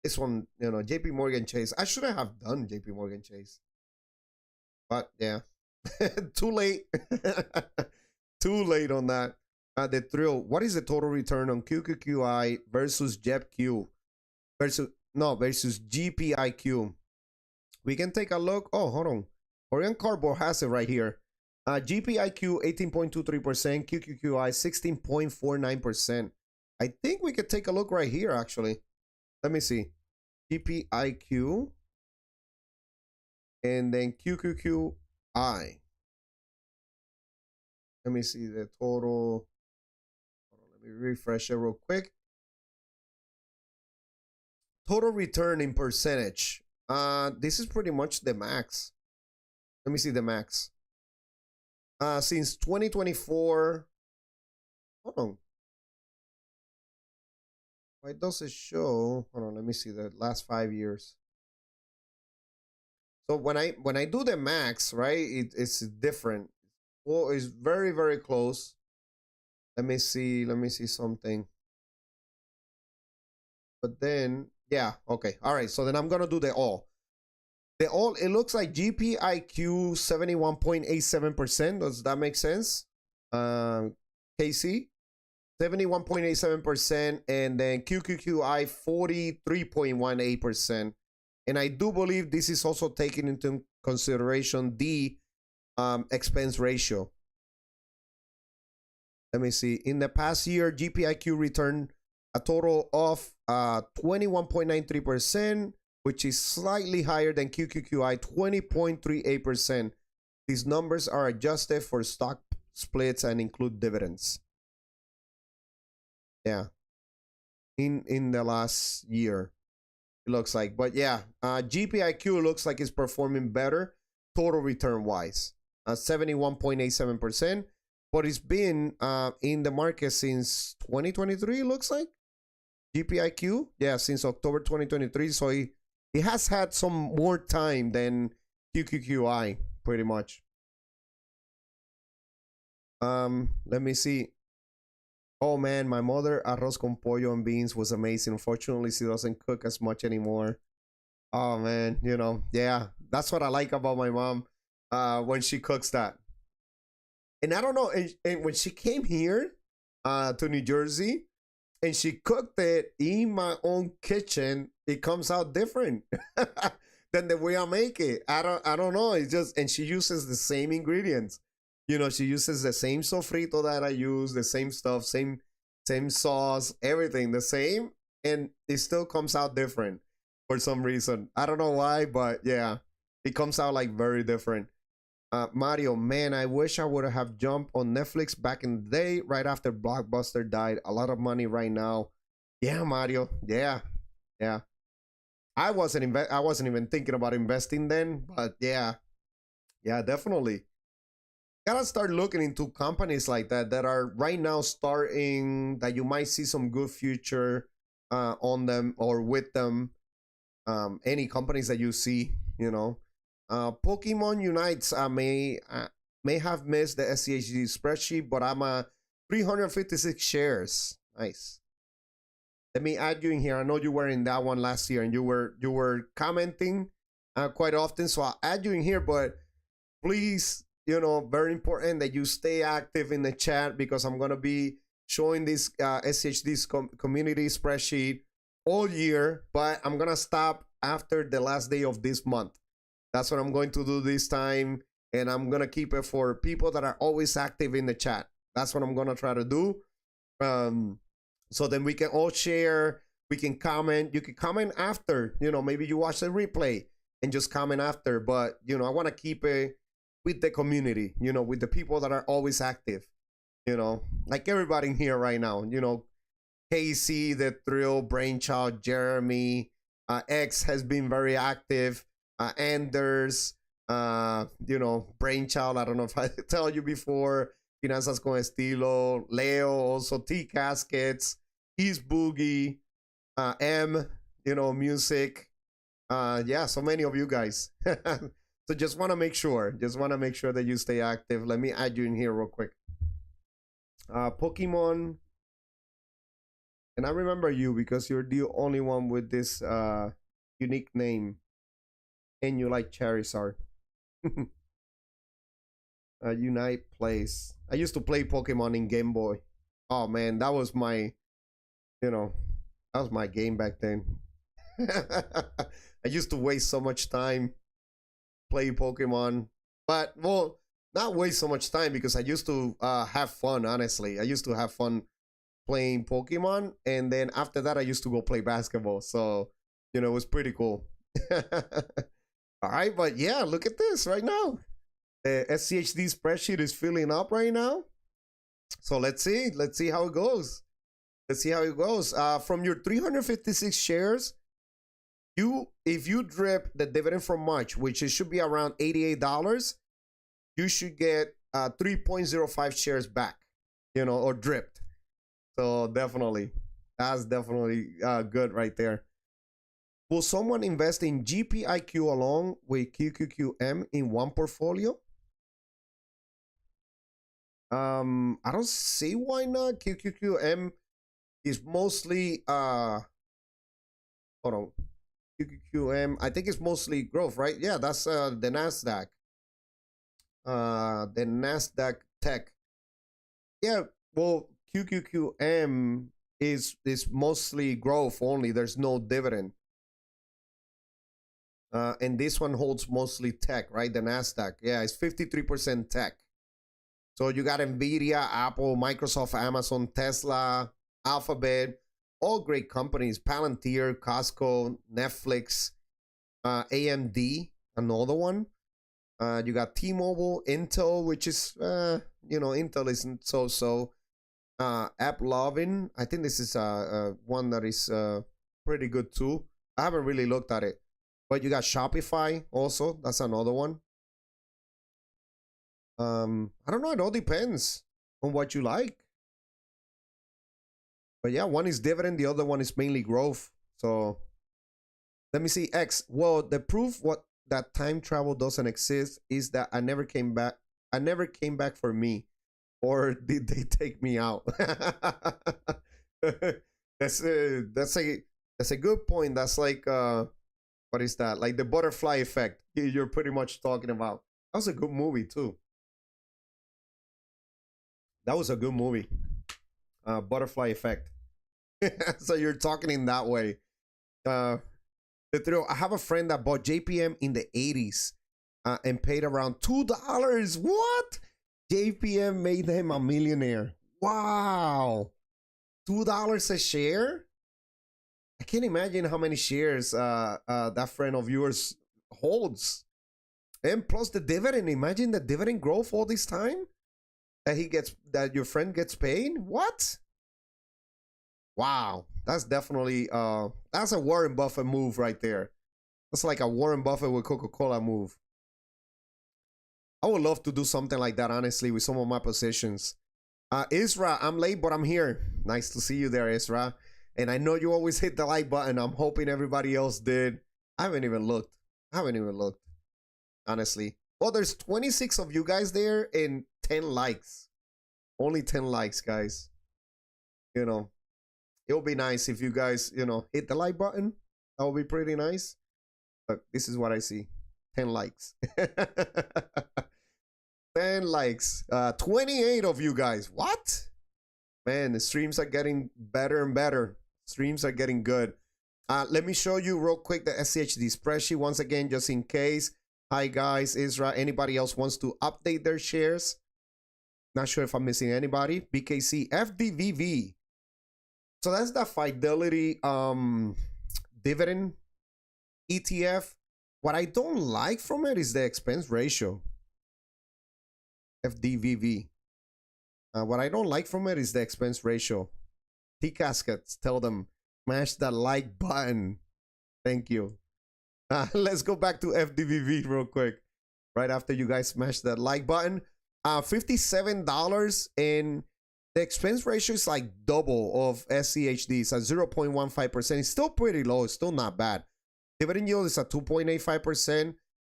This one, JP Morgan Chase. I shouldn't have done JP Morgan Chase. But yeah, too late. Too late on that. The thrill. What is the total return on QQQI versus JEPQ versus GPIQ? We can take a look. Oh, hold on. Orion Cardboard has it right here. GPIQ 18.23%, QQQI 16.49%. I think we could take a look right here, actually. Let me see. GPIQ and then QQQI. Let me see the total. Let me refresh it real quick. Total return in percentage. This is pretty much the max. Let me see the max. Since 2024. Hold on. Why does it show? Hold on, let me see the last 5 years. So when I do the max, right, it's different. Well, it's very, very close. Let me see something. But then, yeah, okay. All right, so then I'm gonna do the all. The all, it looks like GPIQ 71.87%. Does that make sense? KC 71.87%, and then QQQI 43.18%. And I do believe this is also taking into consideration the expense ratio. Let me see. In the past year, GPIQ returned a total of 21.93%, which is slightly higher than QQQI 20.38%. These numbers are adjusted for stock splits and include dividends. Yeah. In the last year, it looks like. But yeah, GPIQ looks like it's performing better total return wise. 71.87%. But it's been in the market since 2023, it looks like. GPIQ, yeah, since October 2023. So it has had some more time than QQQI, pretty much. Let me see. Oh man, my mother arroz con pollo and beans was amazing. Unfortunately, she doesn't cook as much anymore. Oh man, yeah, that's what I like about my mom when she cooks that. And I don't know, and when she came here to New Jersey and she cooked it in my own kitchen, it comes out different than the way I make it. I don't know. It's just, and she uses the same ingredients. She uses the same sofrito that I use, the same stuff, same sauce, everything the same, and it still comes out different for some reason. I don't know why, but yeah, it comes out like very different. Mario, man, I wish I would have jumped on Netflix back in the day, right after Blockbuster died. A lot of money right now. Yeah, Mario. Yeah. I wasn't even thinking about investing then, but yeah, definitely. Gotta start looking into companies like that are right now starting, that you might see some good future on them or with them. Any companies that you see, Pokemon Unites may have missed the SCHD spreadsheet, but I'm 356 shares. Nice. Let me add you in here. I know you were in that one last year and you were commenting quite often, so I'll add you in here. But please, very important that you stay active in the chat, because I'm gonna be showing this SCHD's community spreadsheet all year, but I'm gonna stop after the last day of this month. That's what I'm going to do this time, and I'm gonna keep it for people that are always active in the chat. That's what I'm gonna try to do. So then we can all share, we can comment. You can comment after, maybe you watch the replay and just comment after, but I want to keep it with the community, with the people that are always active, like everybody in here right now, Casey, The Thrill, Brainchild, Jeremy, X has been very active, Anders, Brainchild, I don't know if I tell you before, Finanzas con Estilo, Leo, also T Caskets, East Boogie, M, Music, Yeah, so many of you guys. So just want to make sure. Just want to make sure that you stay active. Let me add you in here real quick. Pokemon. And I remember you because you're the only one with this unique name. And you like Charizard. Unite plays. I used to play Pokemon in Game Boy. Oh man, that was my, that was my game back then. I used to waste so much time playing Pokemon, but well, not waste so much time because I used to have fun. Honestly, I used to have fun playing Pokemon, and then after that, I used to go play basketball. So it was pretty cool. All right, but yeah, look at this right now. The SCHD spreadsheet is filling up right now. So let's see how it goes. Let's see how it goes. From your 356 shares, if you drip the dividend from March, which it should be around $88, you should get 3.05 shares back, or dripped. So definitely, that's definitely good right there. Will someone invest in GPIQ along with QQQM in one portfolio? I don't see why not. QQQM is mostly hold on. QQQM, I think it's mostly growth, right? Yeah, that's the Nasdaq. The Nasdaq tech. Yeah, well, QQQM is mostly growth only. There's no dividend. And this one holds mostly tech, right? The Nasdaq. Yeah, it's 53% tech. So you got Nvidia, Apple, Microsoft, Amazon, Tesla, Alphabet, all great companies. Palantir, Costco, Netflix, AMD, another one. You got T-Mobile, Intel, which is, Intel isn't so. AppLovin, I think this is one that is pretty good too. I haven't really looked at it. But you got Shopify also. That's another one. I don't know. It all depends on what you like. But yeah, one is dividend. The other one is mainly growth. So let me see. X. Well, the proof that time travel doesn't exist is that I never came back. I never came back for me. Or did they take me out? That's a good point. That's like what is that? Like the butterfly effect you're pretty much talking about. That was a good movie too. That was a good movie. Butterfly effect. So you're talking in that way. I have a friend that bought JPM in the 80s and paid around $2. What? JPM made him a millionaire. Wow. $2 a share? I can't imagine how many shares that friend of yours holds. And plus the dividend. Imagine the dividend growth all this time that your friend gets paid. What? Wow. That's definitely that's a Warren Buffett move right there. That's like a Warren Buffett with Coca-Cola move. I would love to do something like that, honestly, with some of my positions. Isra, I'm late, but I'm here. Nice to see you there, Isra. And I know you always hit the like button. I'm hoping everybody else did. I haven't even looked. Honestly. Well, there's 26 of you guys there and 10 likes. Only 10 likes, guys. It'll be nice if you guys, hit the like button. That would be pretty nice. Look, this is what I see. 10 likes. 10 likes. 28 of you guys. What? Man, the streams are getting better and better. Streams are getting good. Let me show you real quick the SCHD spreadsheet once again, just in case. Hi guys, Isra. Anybody else wants to update their shares? Not sure if I'm missing anybody. BKC, FDVV. So that's the Fidelity dividend ETF. What I don't like from it is the expense ratio. FDVV. What I don't like from it is the expense ratio. T-Caskets, tell them, smash that like button. Thank you. Let's go back to FDVV real quick. Right after you guys smash that like button. $57 and the expense ratio is like double of SCHD. It's at 0.15%. It's still pretty low. It's still not bad. Dividend yield is at 2.85%.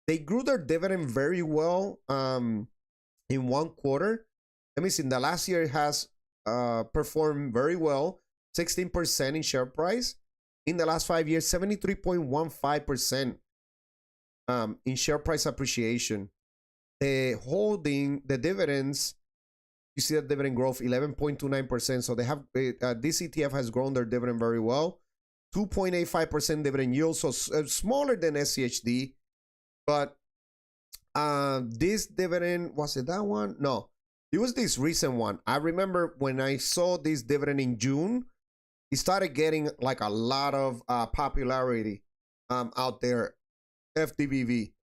They grew their dividend very well in one quarter. Let me see. In the last year, it has performed very well, 16% in share price. In the last 5 years, 73.15% in share price appreciation. The dividends, you see that dividend growth 11.29%. So they have this ETF has grown their dividend very well. 2.85% dividend yield, so smaller than SCHD, but this dividend, was it that one? No, it was this recent one. I remember when I saw this dividend in June, it started getting like a lot of popularity out there. FDBV,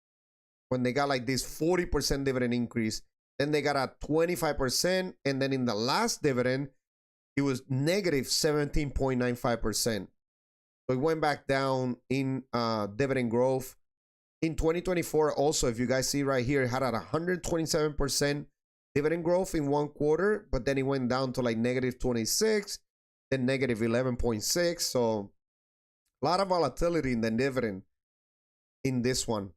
when they got like this 40% dividend increase, then they got a 25%, and then in the last dividend, it was negative 17.95%. So it went back down in dividend growth. In 2024, also, if you guys see right here, it had a 127% dividend growth in one quarter, but then it went down to like negative 26, then negative 11.6. So a lot of volatility in the dividend in this one.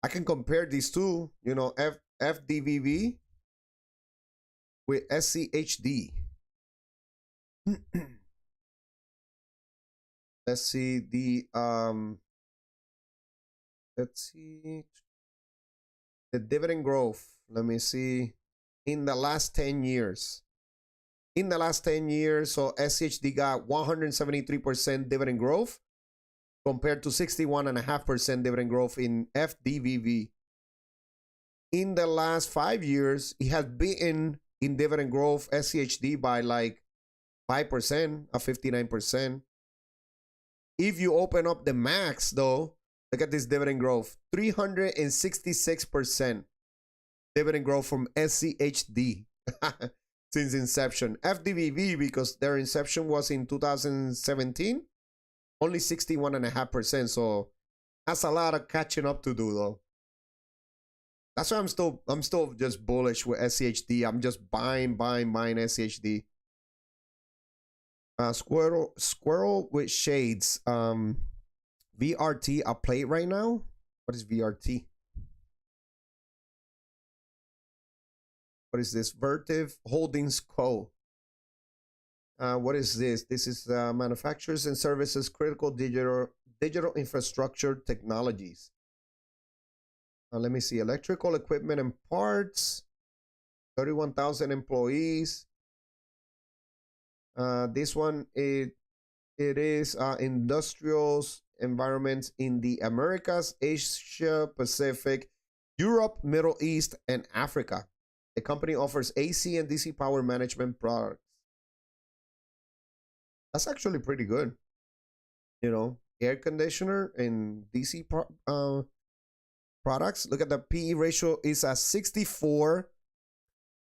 I can compare these two, you know, FDVV with SCHD. Let's see the dividend growth. Let me see in the last 10 years. In the last 10 years, so SCHD got 173% dividend growth compared to 61.5% dividend growth in FDVV. In the last 5 years, it has beaten in dividend growth SCHD by like 5%, or 59%. If you open up the max, though, look at this dividend growth, 366% dividend growth from SCHD since inception. FDVV, because their inception was in 2017, only 61.5%. So that's a lot of catching up to do, though. That's why I'm still just bullish with SCHD. I'm just buying SCHD. Squirrel with shades. VRT a plate right now. What is VRT? What is this? Vertiv Holdings Co. What is this? This is manufacturers and services, critical digital infrastructure technologies. Let me see. Electrical equipment and parts. 31,000 employees. This one, it is industrials environments in the Americas, Asia Pacific, Europe, Middle East, and Africa. The company offers AC and DC power management products. That's actually pretty good. You know, air conditioner and DC products. Look at the PE ratio is at 64.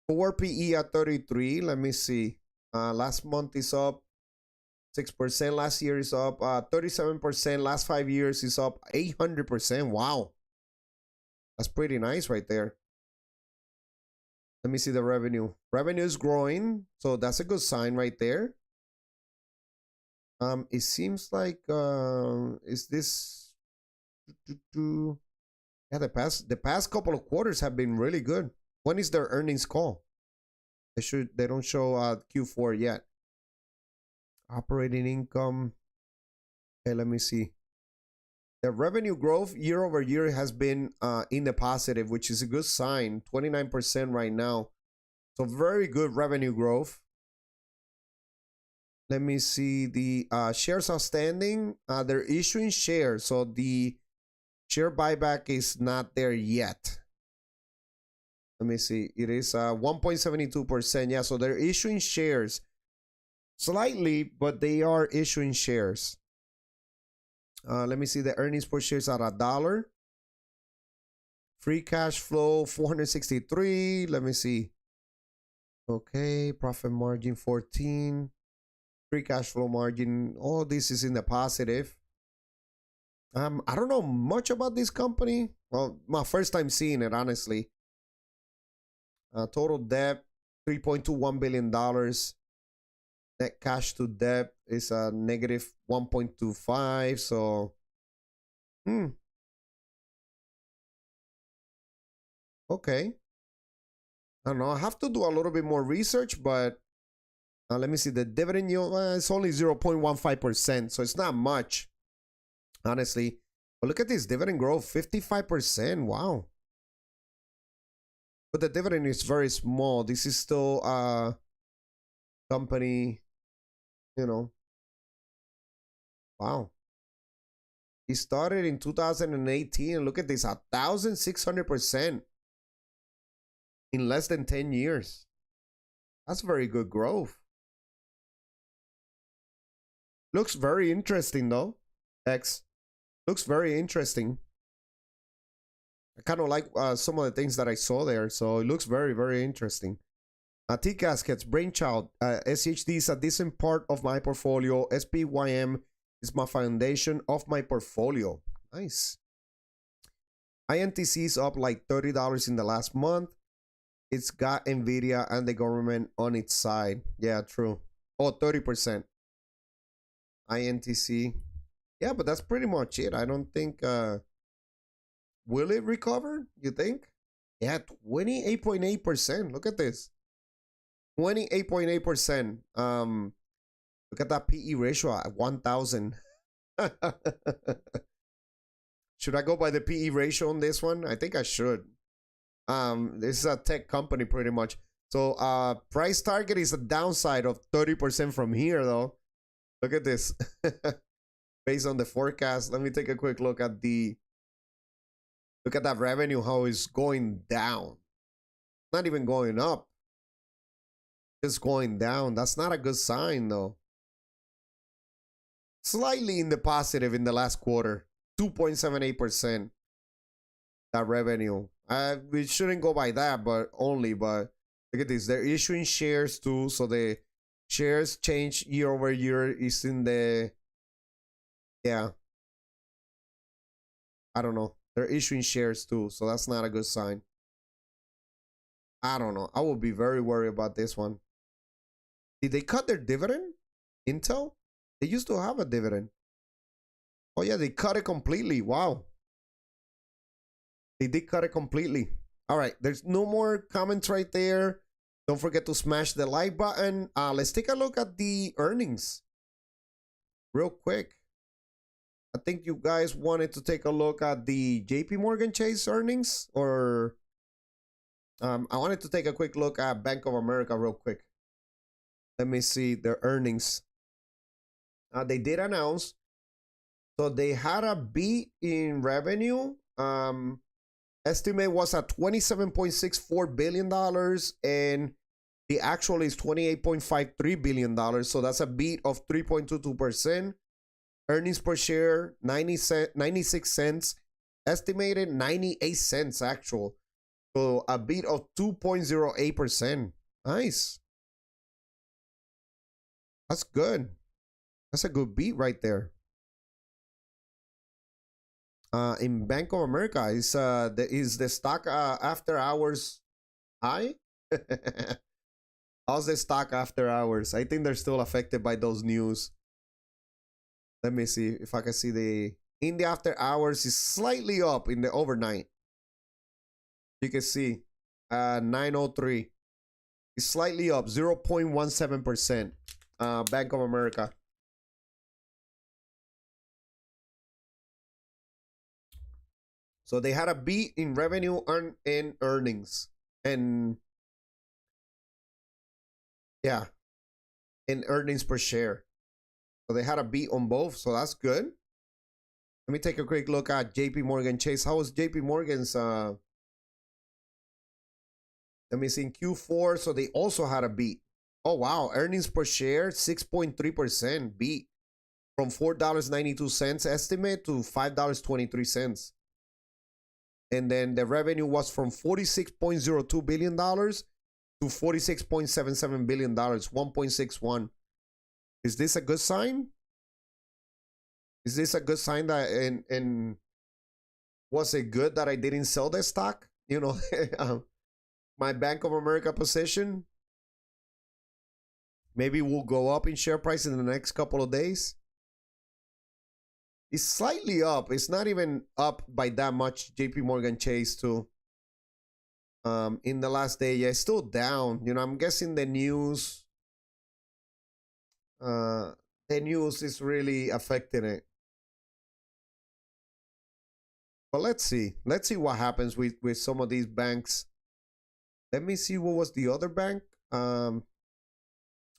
4 PE at 33. Let me see. Last month is up 6%. Last year is up 37%. Last 5 years is up 800%. Wow. That's pretty nice right there. Let me see the revenue. Revenue is growing. So that's a good sign right there. It seems like is this yeah, the past couple of quarters have been really good. When is their earnings call? They don't show Q4 yet. Operating income. Okay, let me see. The revenue growth year over year has been in the positive, which is a good sign. 29% right now. So very good revenue growth. Let me see the shares outstanding. They're issuing shares. So the share buyback is not there yet. Let me see. It is 1.72%. Yeah, so they're issuing shares slightly, but they are issuing shares. Let me see. The earnings per share is at $1. Free cash flow 463. Let me see. Okay, profit margin 14. Free cash flow margin. All this is in the positive. I don't know much about this company. Well, my first time seeing it, honestly. Total debt $3.21 billion. Net cash to debt is a negative 1.25. So Hmm. Okay. I don't know. I have to do a little bit more research, but let me see. The dividend yield, it's only 0.15%, so it's not much, honestly. But look at this dividend growth, 55%. Wow. But the dividend is very small. This is still a company, you know. Wow. He started in 2018. And look at this, 1,600% in less than 10 years. That's very good growth. Looks very interesting though. X looks very interesting. I kind of like some of the things that I saw there, so it looks very, very interesting. T-Caskets, Brainchild, SHD is a decent part of my portfolio. SPYM is my foundation of my portfolio. Nice. INTC is up like $30 in the last month. It's got Nvidia and the government on its side. Yeah, true. Oh, 30%. INTC. Yeah, but that's pretty much it. I don't think will it recover, you think? Yeah, 28.8%. Look at this. 28.8%. Look at that PE ratio at 1,000. Should I go by the PE ratio on this one? I think I should. This is a tech company pretty much. So price target is a downside of 30% from here though. Look at this. Based on the forecast, let me take a quick look at that revenue, how it's going down. Not even going up. Just going down. That's not a good sign though. Slightly in the positive in the last quarter. 2.78%. That revenue. We shouldn't go by that, but look at this. They're issuing shares too, so the shares change year over year is in the, yeah, I don't know. They're issuing shares too, so that's not a good sign. I don't know. I would be very worried about this one. Did they cut their dividend? Intel? They used to have a dividend. Oh yeah, they cut it completely. Wow. They did cut it completely. All right, there's no more comments right there. Don't forget to smash the like button. Let's take a look at the earnings real quick. I think you guys wanted to take a look at the JP Morgan Chase earnings, or I wanted to take a quick look at Bank of America real quick. Let me see their earnings. They did announce, so they had a beat in revenue. Estimate was at $27.64 billion, and the actual is $28.53 billion. So that's a beat of 3.22%. Earnings per share, 96 cents. Estimated 98 cents actual. So a beat of 2.08%. Nice. That's good. That's a good beat right there. In Bank of America, is the stock after hours high? How's the stock after hours? I think they're still affected by those news. Let me see if I can see in the after hours is slightly up in the overnight. You can see 903. It's slightly up 0.17%. Bank of America. So they had a beat in revenue and earnings. And yeah, in earnings per share. So they had a beat on both. So that's good. Let me take a quick look at JP Morgan Chase. How was JP Morgan's? Let me see in Q4. So they also had a beat. Oh, wow. Earnings per share, 6.3% beat from $4.92 estimate to $5.23. And then the revenue was from $46.02 billion to $46.77 billion, 1.61. Is this a good sign? Is this a good sign that and was it good that I didn't sell the stock? You know, my Bank of America position. Maybe we'll go up in share price in the next couple of days. It's slightly up. It's not even up by that much. JP Morgan Chase too. In the last day, yeah, it's still down. You know, I'm guessing the news is really affecting it. But let's see what happens with some of these banks. Let me see, what was the other bank? Let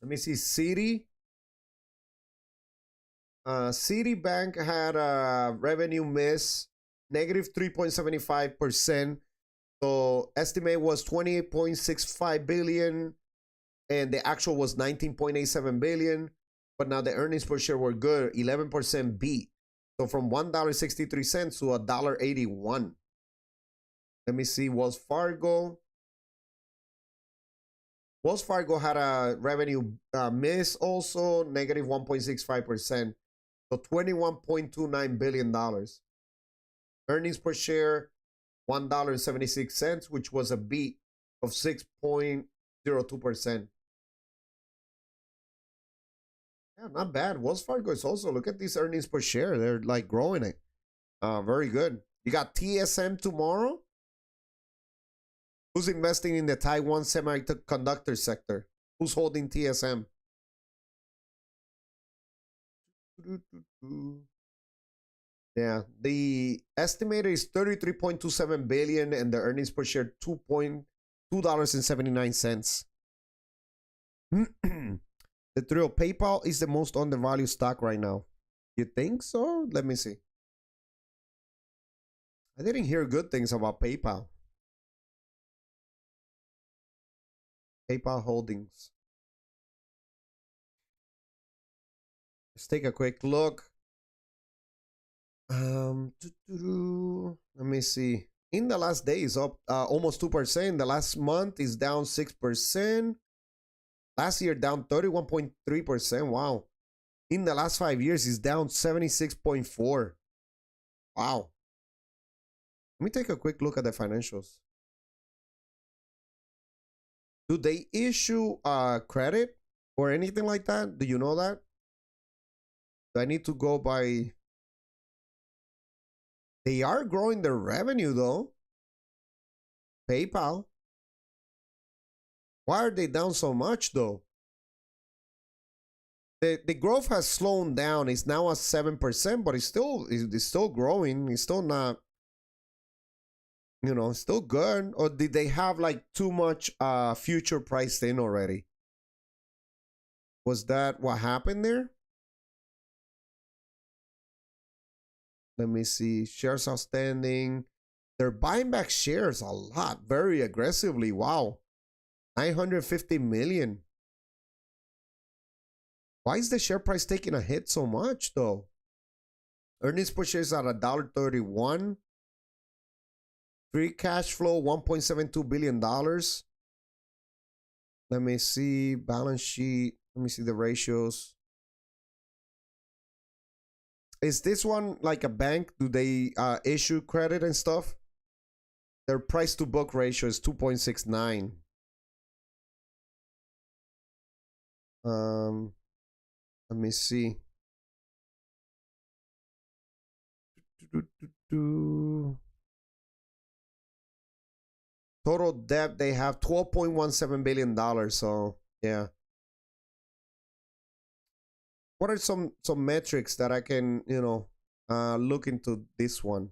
me see. Citibank had a revenue miss, negative 3.75%. So estimate was 28.65 billion, and the actual was 19.87 billion. But now the earnings per share were good, 11% beat. So from $1.63 to $1.81. Let me see. Wells Fargo had a revenue miss also, negative 1.65%. So $21.29 billion. Earnings per share, $1.76, which was a beat of 6.02%. Yeah, not bad. Wells Fargo is also, look at these earnings per share. They're like growing it. Very good. You got TSM tomorrow. Who's investing in the Taiwan semiconductor sector? Who's holding TSM? Yeah, the estimator is 33.27 billion and the earnings per share $2.79. The thrill, PayPal is the most undervalued stock right now. You think so? Let me see. I didn't hear good things about PayPal. PayPal Holdings. Let's take a quick look. Let me see. In the last day is up almost 2%. The last month is down 6%. Last year down 31.3%. Wow. In the last 5 years is down 76.4%. Wow. Let me take a quick look at the financials. Do they issue credit or anything like that? Do you know that? Do I need to go by? They are growing their revenue though. PayPal. Why are they down so much though? The growth has slowed down. It's now at 7%, but it's still growing. It's still not, you know, still good. Or did they have like too much future priced in already? Was that what happened there? Let me see. Shares outstanding. They're buying back shares a lot, very aggressively. Wow. 950 million. Why is the share price taking a hit so much though? Earnings per share is at $1.31. Free cash flow, $1.72 billion. Let me see. Balance sheet. Let me see the ratios. Is this one like a bank? Do they issue credit and stuff? Their price to book ratio is 2.69. Let me see. Total debt, they have $12.17 billion. So yeah. What are some metrics that I can, you know, look into this one?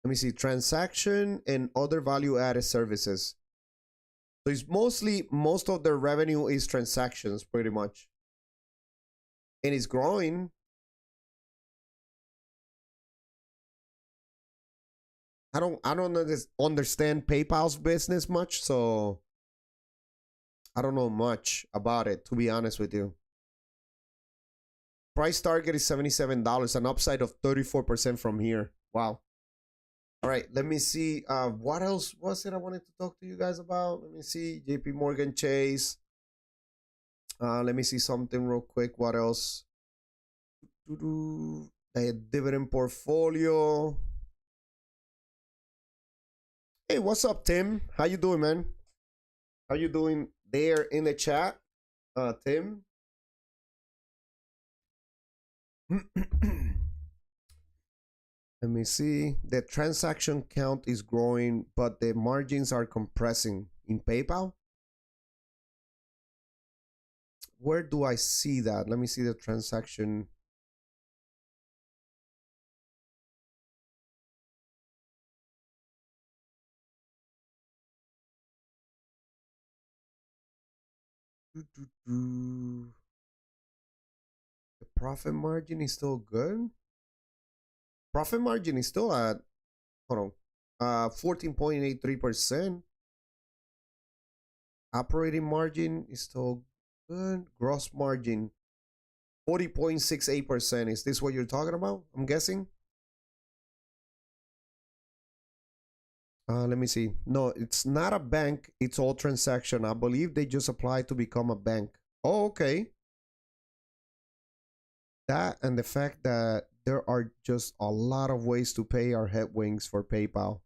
Let me see. Transaction and other value added services. So it's most of their revenue is transactions pretty much. And it's growing. I don't understand PayPal's business much, so I don't know much about it, to be honest with you. Price target is $77, an upside of 34% from here. Wow. All right, let me see. What else was it I wanted to talk to you guys about? Let me see. JP Morgan Chase. Let me see something real quick. What else? A dividend portfolio. Hey, what's up, Tim? How you doing, man? How you doing there in the chat, Tim? Let me see. The transaction count is growing, but the margins are compressing in PayPal. Where do I see that? Let me see the transaction. The profit margin is still good. Profit margin is still at, hold on, 14.83%. Operating margin is still good. Gross margin 40.68%. Is this what you're talking about? I'm guessing. Let me see. No, it's not a bank. It's all transaction. I believe they just applied to become a bank. Oh, okay. That and the fact that there are just a lot of ways to pay our headwings for PayPal.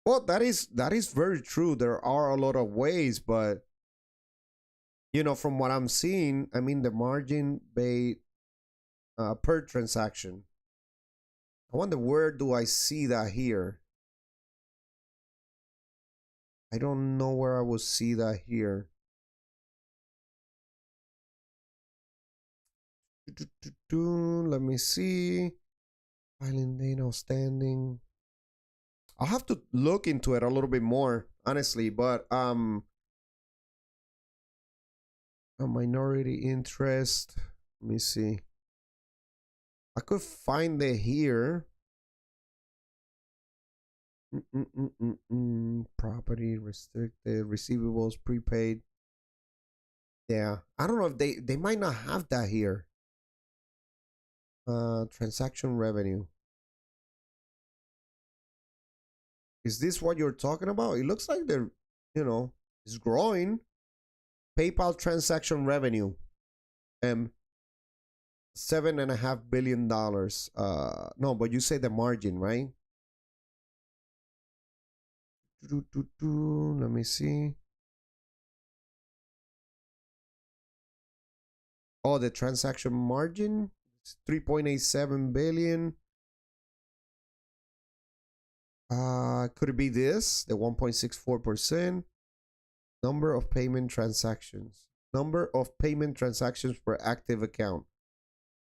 Well, that is very true. There are a lot of ways, but you know, from what I'm seeing, I mean the margin paid per transaction. I wonder where do I see that here? I don't know where I will see that here. Let me see. Filing date outstanding. I'll have to look into it a little bit more, honestly, but a minority interest. Let me see. I could find it here. Property restricted, receivables prepaid. Yeah, I don't know if they might not have that here. Transaction revenue. Is this what you're talking about? It looks like they're, you know, it's growing. PayPal transaction revenue, $7.5 billion. No, but you say the margin, right? Let me see. Oh, the transaction margin, it's 3.87 billion. Could it be this? The 1.64%? Number of payment transactions. Number of payment transactions per active account.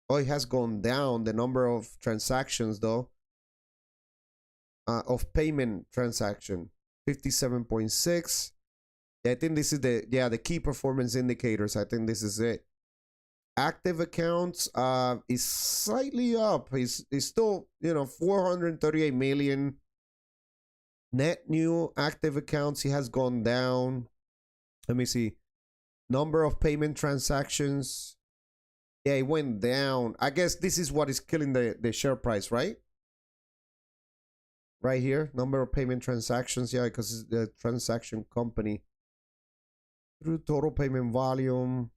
Oh, it has gone down. The number of transactions, though, of payment transaction, 57.6. Yeah, I think this is the key performance indicators. I think this is it. Active accounts is slightly up. It's still, you know, 438 million. Net new active accounts, it has gone down. Let me see. Number of payment transactions. Yeah, it went down. I guess this is what is killing the share price, right? Right here. Number of payment transactions. Yeah, because it's the transaction company. Through total payment volume.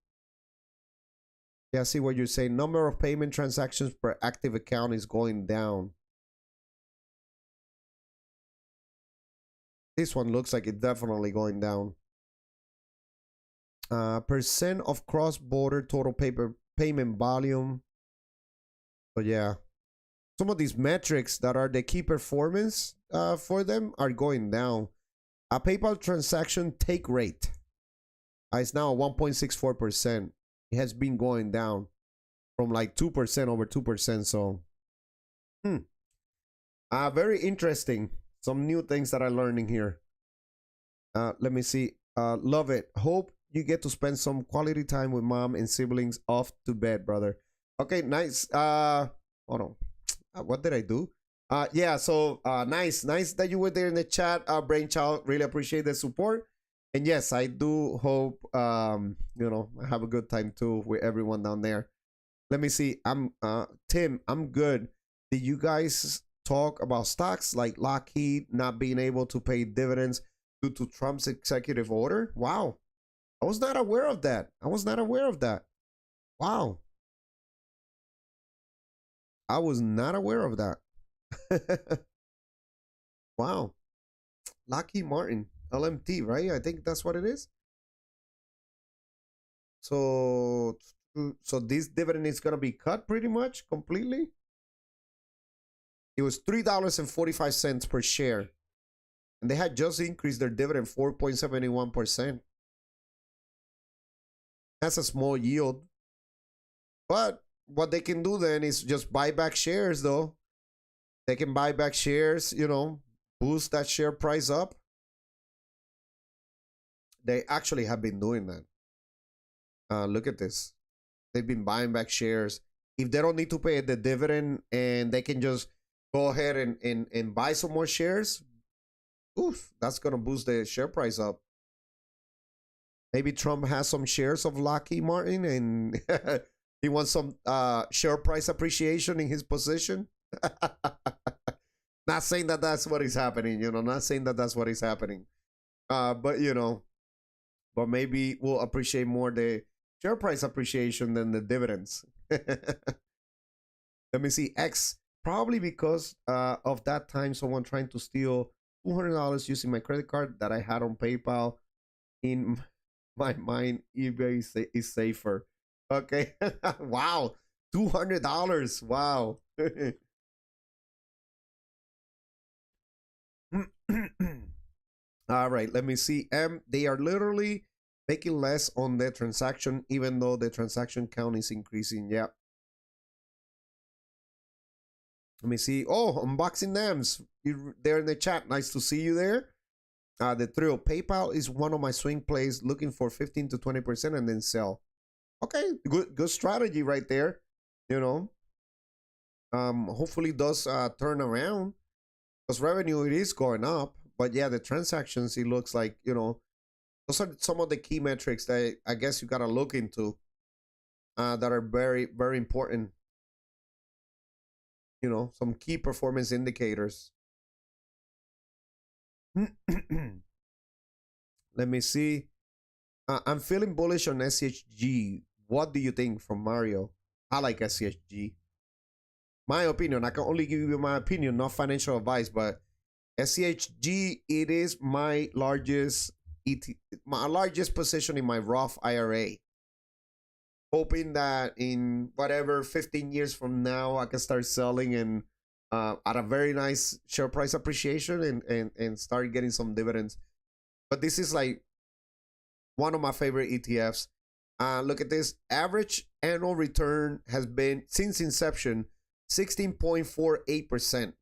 Yeah, I see what you're saying. Number of payment transactions per active account is going down. This one looks like it's definitely going down. Percent of cross-border total payment volume. But yeah, some of these metrics that are the key performance for them are going down. A PayPal transaction take rate is now 1.64%. It has been going down from like 2%, over 2%. So, very interesting. Some new things that I'm learning here. Let me see. Love it. Hope you get to spend some quality time with mom and siblings. Off to bed, brother. Okay, nice. Hold on. What did I do? Yeah, so nice that you were there in the chat, Brainchild. Really appreciate the support. And yes, I do hope you know, I have a good time too with everyone down there. Let me see. I'm Tim, I'm good. Did you guys talk about stocks like Lockheed not being able to pay dividends due to Trump's executive order? Wow. I was not aware of that. Wow. I was not aware of that. Wow. Lockheed Martin, LMT, right? I think that's what it is. So this dividend is gonna be cut pretty much completely. It was $3.45 per share. And they had just increased their dividend 4.71%. That's a small yield. But what they can do then is just buy back shares, though. They can buy back shares, you know, boost that share price up. They actually have been doing that. Look at this. They've been buying back shares. If they don't need to pay the dividend and they can just go ahead and buy some more shares, oof, that's going to boost the share price up. Maybe Trump has some shares of Lockheed Martin and he wants some share price appreciation in his position. Not saying that that's what is happening, you know, not saying that that's what is happening. But, you know, but maybe we'll appreciate more the share price appreciation than the dividends. Let me see. X, probably because of that time someone trying to steal $200 using my credit card that I had on PayPal. In my mind, eBay is safer. Okay. Wow. $200. Wow. All right, let me see. They are literally making less on their transaction, even though the transaction count is increasing. Yeah. Let me see. Oh, Unboxing Nams. You're there in the chat. Nice to see you there. The thrill. PayPal is one of my swing plays, looking for 15 to 20% and then sell. Okay, good strategy right there. You know. Hopefully does turn around. Because revenue, it is going up. But yeah, the transactions, it looks like, you know, those are some of the key metrics that I guess you got to look into that are very, very important. You know, some key performance indicators. Let me see. I'm feeling bullish on SCHG. What do you think, from Mario? I like SCHG. My opinion. I can only give you my opinion, not financial advice, but SCHG, it is my largest position in my Roth IRA. Hoping that in whatever 15 years from now, I can start selling and at a very nice share price appreciation and start getting some dividends. But this is like one of my favorite ETFs. Look at this. Average annual return has been, since inception, 16.48%.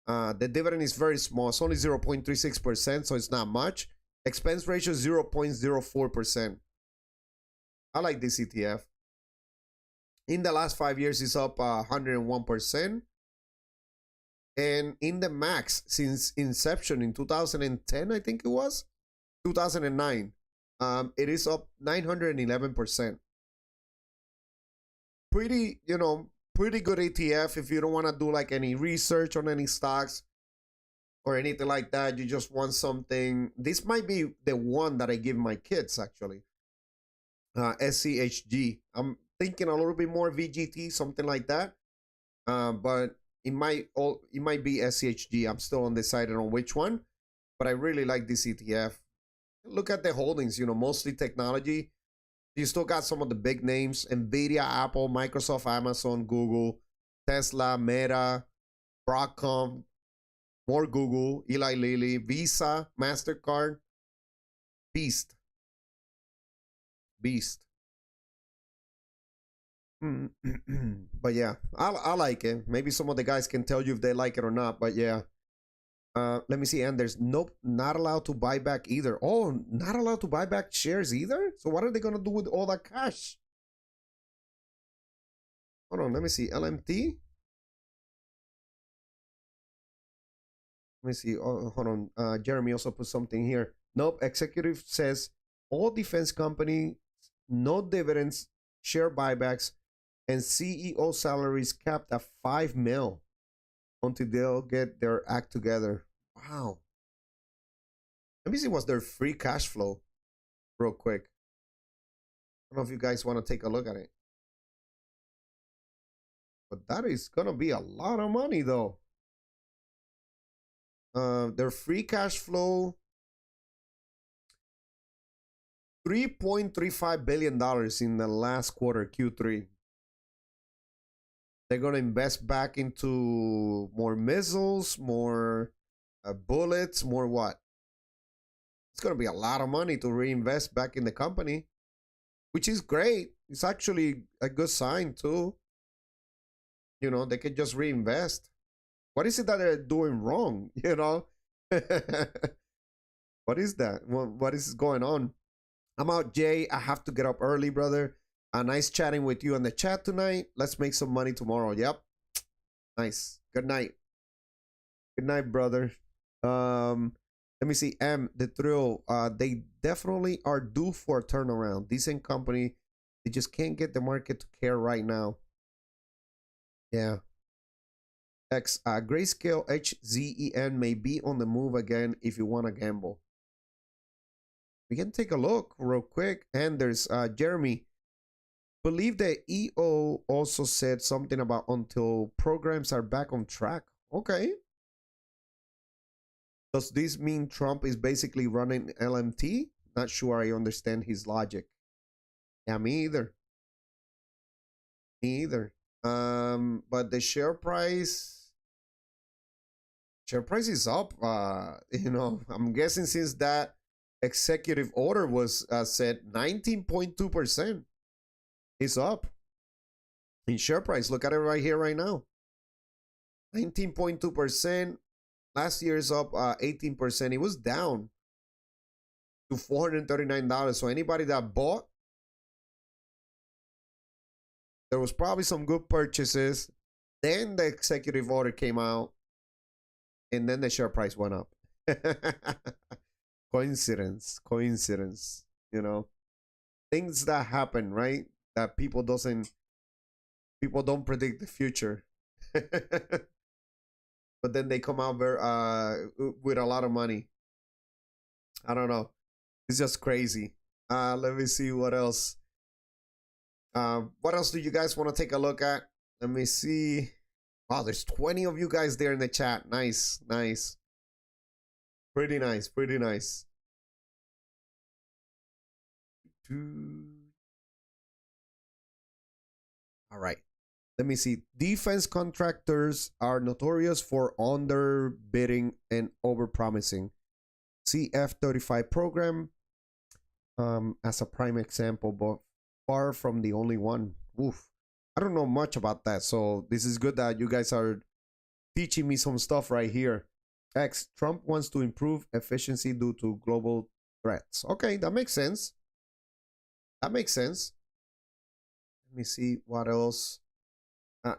The dividend is very small. It's only 0.36%, so it's not much. Expense ratio is 0.04%. I like this ETF. In the last 5 years, it's up 101%. And in the max, since inception in 2010, I think it was, 2009, it is up 911%. Pretty, you know, pretty good ETF if you don't want to do like any research on any stocks or anything like that. You just want something. This might be the one that I give my kids, actually. SCHG. I'm thinking a little bit more VGT, something like that. But it might be SCHG. I'm still undecided on which one, but I really like this ETF. Look at the holdings, you know, mostly technology. You still got some of the big names: Nvidia, Apple, Microsoft, Amazon, Google, Tesla, Meta, Broadcom, more Google, Eli Lilly, Visa, MasterCard, Beast. But yeah, I like it. Maybe some of the guys can tell you if they like it or not, but yeah. Let me see. And there's nope, not allowed to buy back either. Oh, not allowed to buy back shares either? So what are they going to do with all that cash? Hold on, let me see. LMT? Let me see. Oh, hold on. Jeremy also put something here. Nope, executive says all defense company, no dividends, share buybacks, and CEO salaries capped at $5 million until they'll get their act together. Wow. Let me see what's their free cash flow real quick. I don't know if you guys want to take a look at it. But that is going to be a lot of money, though. Their free cash flow, $3.35 billion in the last quarter, Q3. They're gonna invest back into more missiles, more bullets, more what? It's gonna be a lot of money to reinvest back in the company, which is great. It's actually a good sign too. You know, they could just reinvest. What is it that they're doing wrong? You know, what is that? What is going on? I'm out, Jay. I have to get up early, brother. Nice chatting with you on the chat tonight. Let's make some money tomorrow. Yep. Nice. Good night. Good night, brother. Let me see. The Thrill. They definitely are due for a turnaround. Decent company. They just can't get the market to care right now. Yeah. Grayscale HZEN may be on the move again if you want to gamble. We can take a look real quick. And there's Jeremy. Believe the EO also said something about until programs are back on track. Okay. Does this mean Trump is basically running LMT? Not sure I understand his logic. Yeah, me either. Me either. But the share price is up. You know, I'm guessing since that executive order was said, 19.2% is up in share price. Look at it right here, right now. 19.2%. Last year is up 18%. It was down to $439. So anybody that bought, there was probably some good purchases. Then the executive order came out, and then the share price went up. Coincidence, you know, things that happen, right? That people don't predict the future. But then they come out with a lot of money. I don't know. It's just crazy. Let me see what else. What else do you guys want to take a look at? Let me see. Wow, there's 20 of you guys there in the chat. Nice, nice. Pretty nice, pretty nice. All right. Let me see. Defense contractors are notorious for underbidding and overpromising. See F-35 program as a prime example, but far from the only one. Oof. I don't know much about that, so this is good that you guys are teaching me some stuff right here. X, Trump wants to improve efficiency due to global threats. Okay, that makes sense. That makes sense. Let me see what else.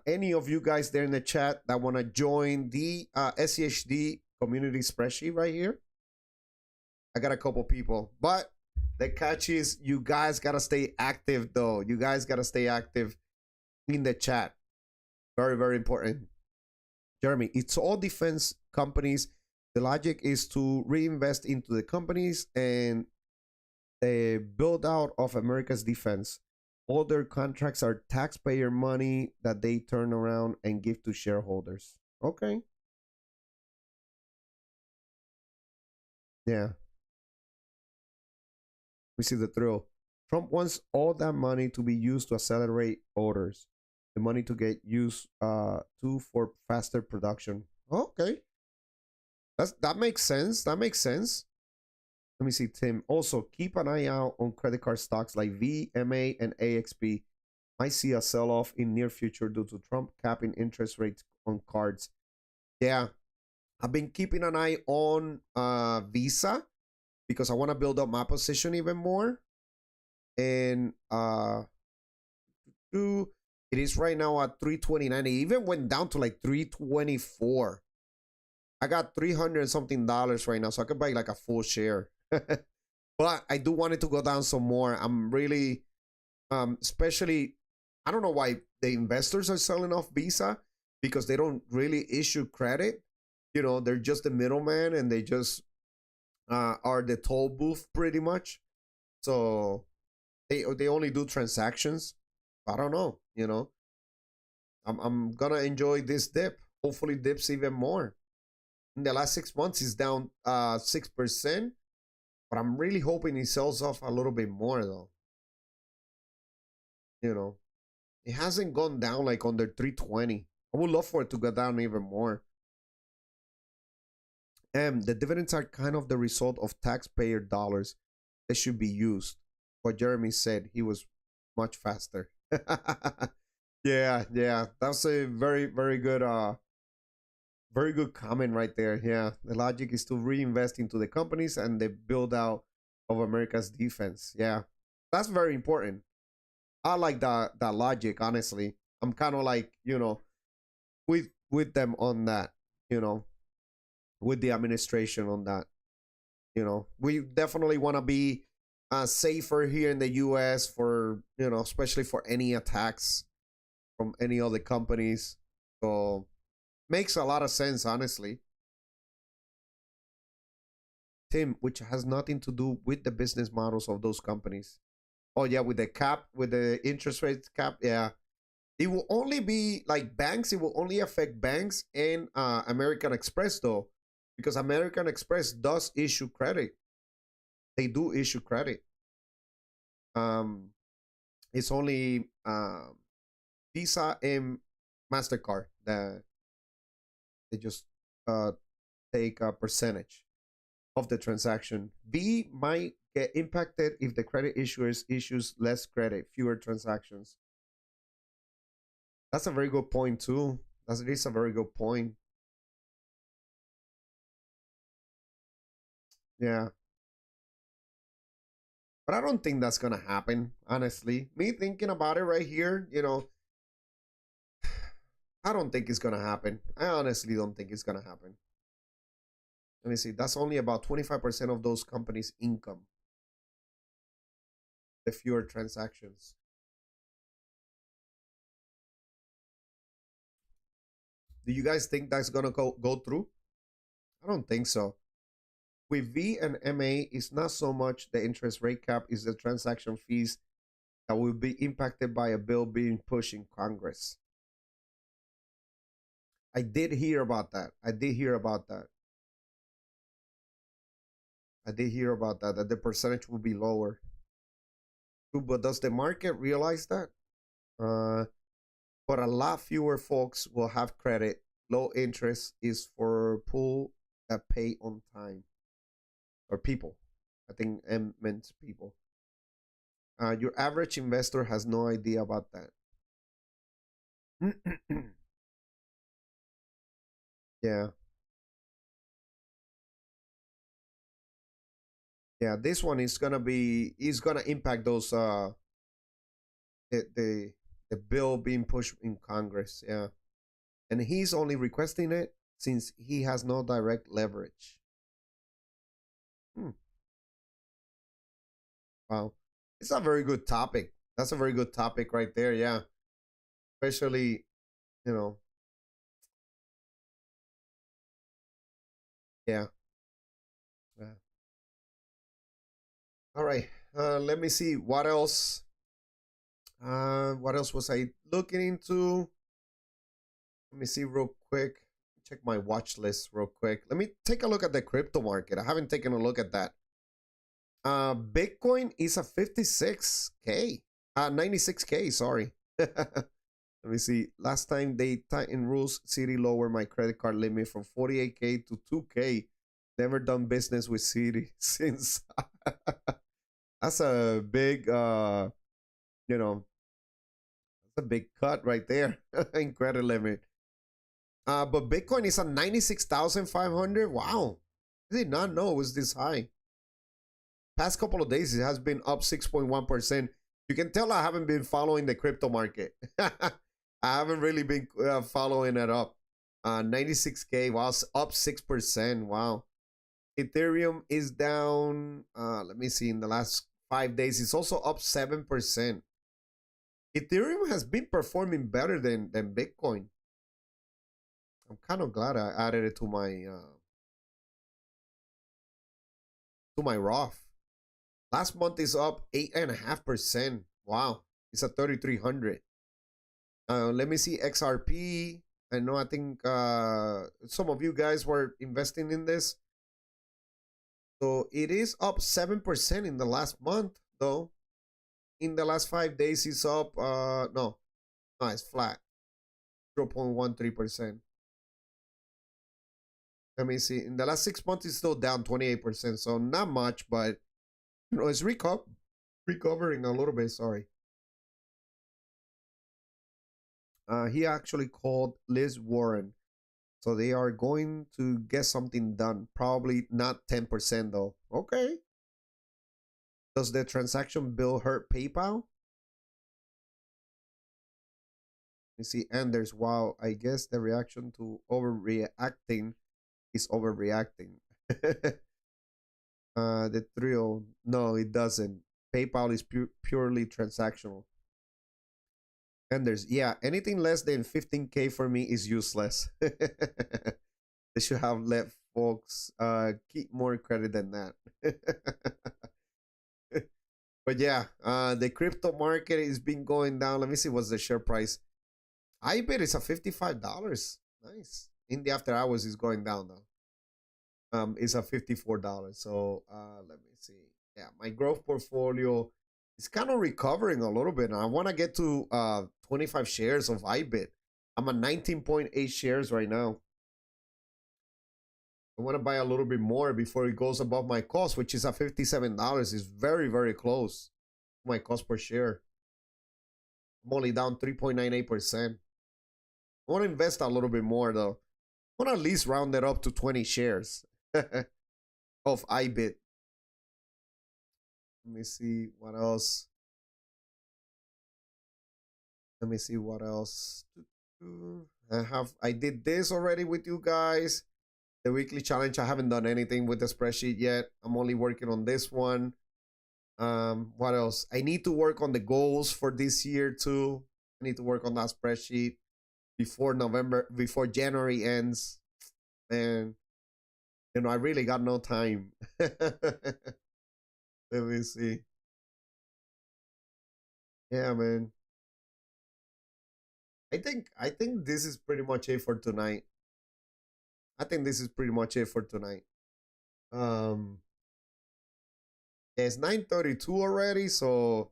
Any of you guys there in the chat that want to join the SCHD community spreadsheet right here? I got a couple people, but the catch is you guys got to stay active though. You guys got to stay active in the chat. Very, very important. Jeremy, it's all defense companies. The logic is to reinvest into the companies and the build out of America's defense. All their contracts are taxpayer money that they turn around and give to shareholders. Okay. Yeah. We see the Thrill. Trump wants all that money to be used to accelerate orders. The money to get used for faster production. Okay. That makes sense. That makes sense. Let me see, Tim. Also, keep an eye out on credit card stocks like VMA and AXP. Might see a sell-off in near future due to Trump capping interest rates on cards. Yeah, I've been keeping an eye on Visa because I want to build up my position even more. And it is right now at 329. It even went down to like 324. I got $300 and something right now, so I could buy like a full share. But I do want it to go down some more. I'm really, especially, I don't know why the investors are selling off Visa, because they don't really issue credit. You know, they're just the middleman, and they just are the toll booth pretty much. So they only do transactions. I don't know. You know, I'm gonna enjoy this dip. Hopefully, dips even more. In the last 6 months, it's down 6%. But I'm really hoping he sells off a little bit more, though. You know, It hasn't gone down like under 320. I would love for it to go down even more. And the dividends are kind of the result of taxpayer dollars that should be used. What Jeremy said, he was much faster. Yeah, yeah. That's a very good very good comment right there. Yeah. The logic is to reinvest into the companies and the build out of America's defense. Yeah. That's very important. I like that logic, honestly. I'm kind of like, with them on that, you know, with the administration on that. We definitely want to be safer here in the US for, especially for any attacks from any other companies. So makes a lot of sense, honestly. Tim, which has nothing to do with the business models of those companies. Oh yeah, with the cap, with the interest rate cap, yeah. It will only be like banks. It will only affect banks and American Express though, because American Express does issue credit. They do issue credit. It's only Visa and Mastercard that they just take a percentage of the transaction. B might get impacted if the credit issuers issues less credit, fewer transactions. That's a very good point too. That is a very good point. Yeah. But I don't think that's gonna happen, honestly. Me thinking about it right here, I don't think it's gonna happen. I honestly don't think it's gonna happen. Let me see. That's only about 25% of those companies' income. The fewer transactions. Do you guys think that's gonna go through? I don't think so. With V and MA, it's not so much the interest rate cap, it's the transaction fees that will be impacted by a bill being pushed in Congress. I did hear about that. I did hear about that. That the percentage will be lower. But does the market realize that? But a lot fewer folks will have credit. Low interest is for pool that pay on time. Or people. I think M meant people. Your average investor has no idea about that. Yeah. Yeah, this one is gonna impact those the bill being pushed in Congress. Yeah. And he's only requesting it since he has no direct leverage. Wow. It's a very good topic. That's a very good topic right there. Yeah. Especially, you know, yeah. Yeah. All right. Let me see what else. What else was I looking into? Let me see real quick. Check my watch list real quick. Let me take a look at the crypto market. I haven't taken a look at that. Bitcoin is a 56K. 96K, sorry. Let me see. Last time they tightened rules, Citi lowered my credit card limit from 48K to 2K. Never done business with Citi since. That's a big that's a big cut right there in credit limit. But Bitcoin is at 96,500. Wow. I did not know it was this high. Past couple of days, it has been up 6.1%. You can tell I haven't been following the crypto market. I haven't really been following it up. 96K, wow, up 6%. Wow. Ethereum is down, let me see, in the last 5 days, it's also up 7%. Ethereum has been performing better than Bitcoin. I'm kind of glad I added it to my Roth. Last month is up 8.5%. Wow, it's at 3,300. Let me see XRP. I think some of you guys were investing in this. So it is up 7% in the last month, though. In the last 5 days, it's up. No, No, it's flat. 0.13%. Let me see. In the last 6 months, it's still down 28%. So not much, but it's recovering a little bit. Sorry. He actually called Liz Warren. So they are going to get something done. Probably not 10% though. Okay. Does the transaction bill hurt PayPal? You see, Anders, wow, I guess the reaction to overreacting is overreacting. The thrill, no, it doesn't. PayPal is purely transactional. Anders, yeah, anything less than 15K for me is useless. They should have let folks keep more credit than that. But yeah, the crypto market is been going down. Let me see what's the share price. I bet it's a $55. Nice. In the after hours is going down though. It's a $54. So let me see. Yeah, my growth portfolio is kind of recovering a little bit. I want to get to 25 shares of IBIT. I'm at 19.8 shares right now. I want to buy a little bit more before it goes above my cost, which is at $57. It's very, very close to my cost per share. I'm only down 3.98%. I want to invest a little bit more though. I want to at least round it up to 20 shares of IBIT. Let me see what else. Let me see what else. I did this already with you guys. The weekly challenge. I haven't done anything with the spreadsheet yet. I'm only working on this one. What else? I need to work on the goals for this year too. I need to work on that spreadsheet before January ends. And I really got no time. Let me see. Yeah, man. I think this is pretty much it for tonight. I think this is pretty much it for tonight. It's 9:32 already, so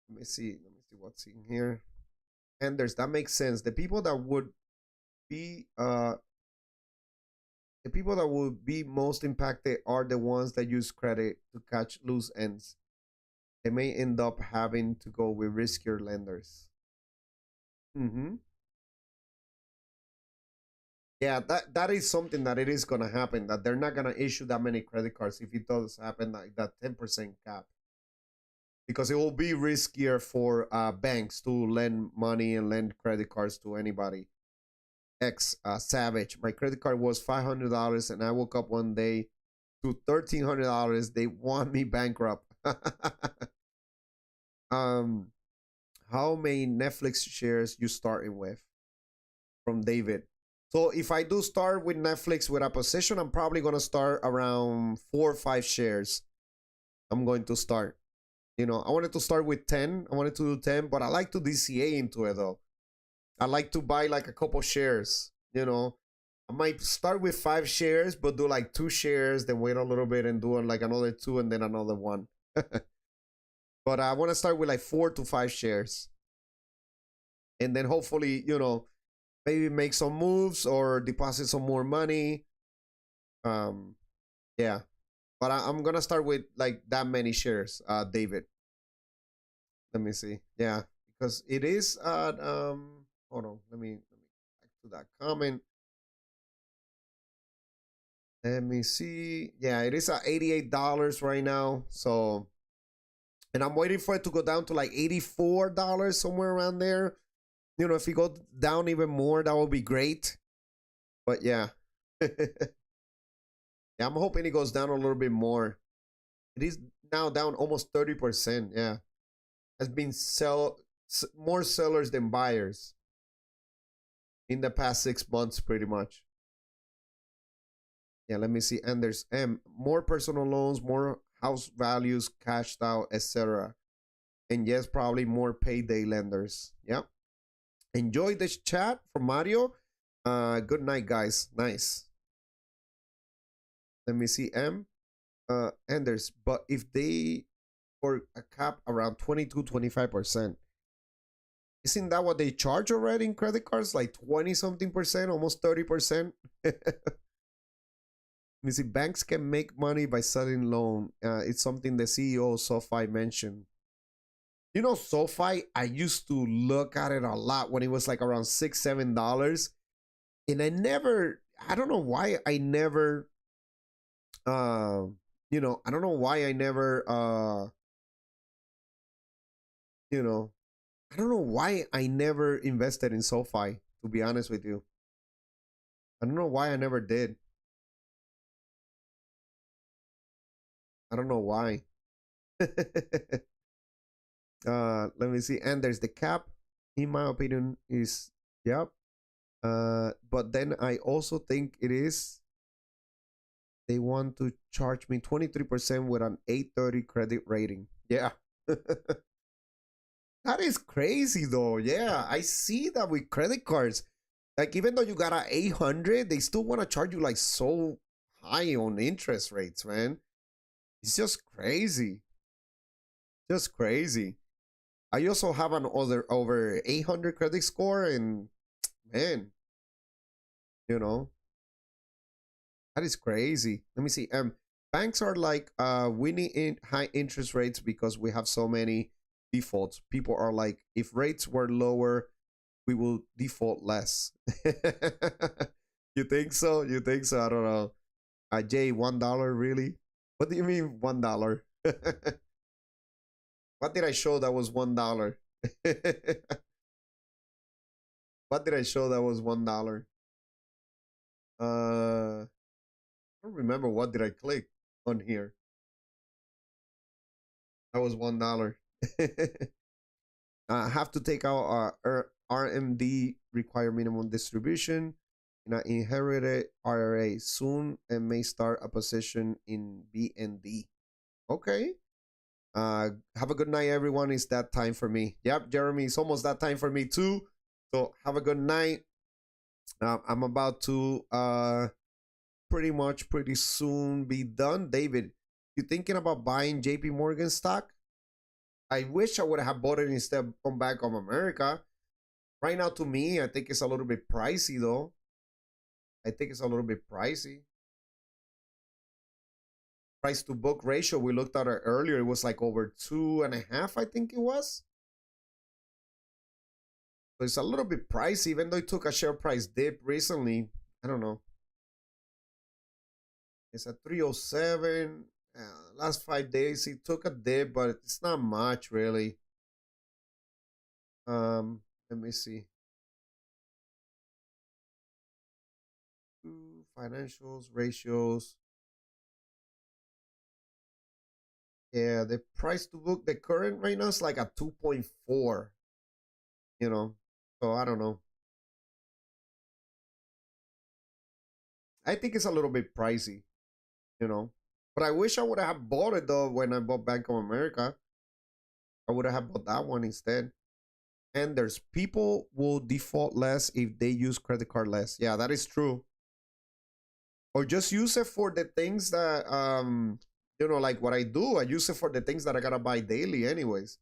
let me see what's in here. And that makes sense. The people that would be most impacted are the ones that use credit to catch loose ends. They may end up having to go with riskier lenders. Yeah, that is something that it is gonna happen. That they're not gonna issue that many credit cards if it does happen, like that 10% cap, because it will be riskier for banks to lend money and lend credit cards to anybody. Savage, my credit card was $500 and I woke up one day to $1,300. They want me bankrupt. How many Netflix shares you starting with? From David. So if I do start with Netflix with a position, I'm probably going to start around 4 or 5 shares. I'm going to start. I wanted to start with 10. I wanted to do 10, but I like to DCA into it though. I like to buy like a couple shares. I might start with 5 shares, but do like 2 shares, then wait a little bit and do like another 2 and then another 1. But I want to start with like 4 to 5 shares. And then hopefully, maybe make some moves or deposit some more money. Yeah, but I'm gonna start with like that many shares, David. Let me see. Yeah, because it is at hold on, let me back to that comment. Let me see. Yeah, it is at $88 right now. So, and I'm waiting for it to go down to like $84, somewhere around there. If it go down even more, that would be great. But yeah. Yeah, I'm hoping it goes down a little bit more. It is now down almost 30%. Yeah. Has been more sellers than buyers in the past 6 months, pretty much. Yeah, let me see. And there's more personal loans, more house values cashed out, etc. And yes, probably more payday lenders. Yep. Enjoy this chat from Mario. Good night, guys. Nice. Let me see. Anders, but if they for a cap around 22-25%, Isn't that what they charge already in credit cards? Like 20 something percent, almost 30%. You see, banks can make money by selling loan. It's something the CEO of SoFi mentioned. You know, SoFi, I used to look at it a lot when it was like around $6, $7. And I don't know why I never, uh, I don't know why I never, you know, I don't know why I never invested in SoFi, to be honest with you. I don't know why I never did. I don't know why. Let me see. And there's the cap, in my opinion, is yep. But then I also think it is they want to charge me 23% with an 830 credit rating. Yeah. That is crazy though. Yeah, I see that with credit cards. Like even though you got a 800, they still want to charge you like so high on interest rates, man. It's just crazy. Just crazy. I also have an other over 800 credit score, and man, you know, that is crazy. Let me see. Banks are like winning in high interest rates because we have so many defaults. People are like, if rates were lower, we will default less. You think so? You think so? I don't know. Jay, $1 really? What do you mean $1? What did I show that was $1? What did I show that was $1? I don't remember what did I click on here. That was $1. I have to take out RMD, require minimum distribution, in an inherited IRA soon, and may start a position in BND. Okay. Have a good night, everyone. It's that time for me. Yep, Jeremy, it's almost that time for me too. So have a good night. I'm about to pretty soon be done. David, you thinking about buying JP Morgan stock? I wish I would have bought it instead on Bank of America. Right now, to me, I think it's a little bit pricey though. I think it's a little bit pricey. Price to book ratio, we looked at it earlier. It was like over 2.5, I think it was. So it's a little bit pricey, even though it took a share price dip recently. I don't know. It's at 307. Last 5 days, it took a dip, but it's not much really. Let me see. Financials, ratios. Yeah, the price to book, the current right now is like a 2.4. You know, so I don't know. I think it's a little bit pricey, you know. But I wish I would have bought it though when I bought Bank of America. I would have bought that one instead. And there's people will default less if they use credit card less. Yeah, that is true. Or just use it for the things that like what I do. I use it for the things that I gotta buy daily anyways.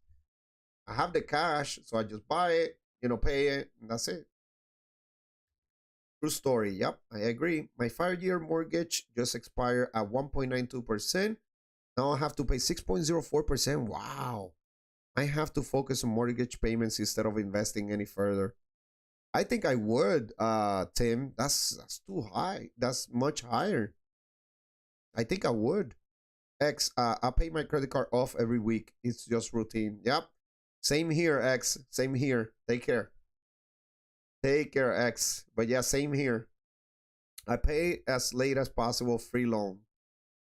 I have the cash, so I just buy it, pay it, and that's it. True story. Yep, I agree. My 5-year mortgage just expired at 1.92%. Now I have to pay 6.04%. Wow. I have to focus on mortgage payments instead of investing any further. I think I would, Tim. That's too high. That's much higher. I think I would. I pay my credit card off every week. It's just routine. Yep. Same here, X. Same here. Take care. Take care, X. But yeah, same here. I pay as late as possible, free loan.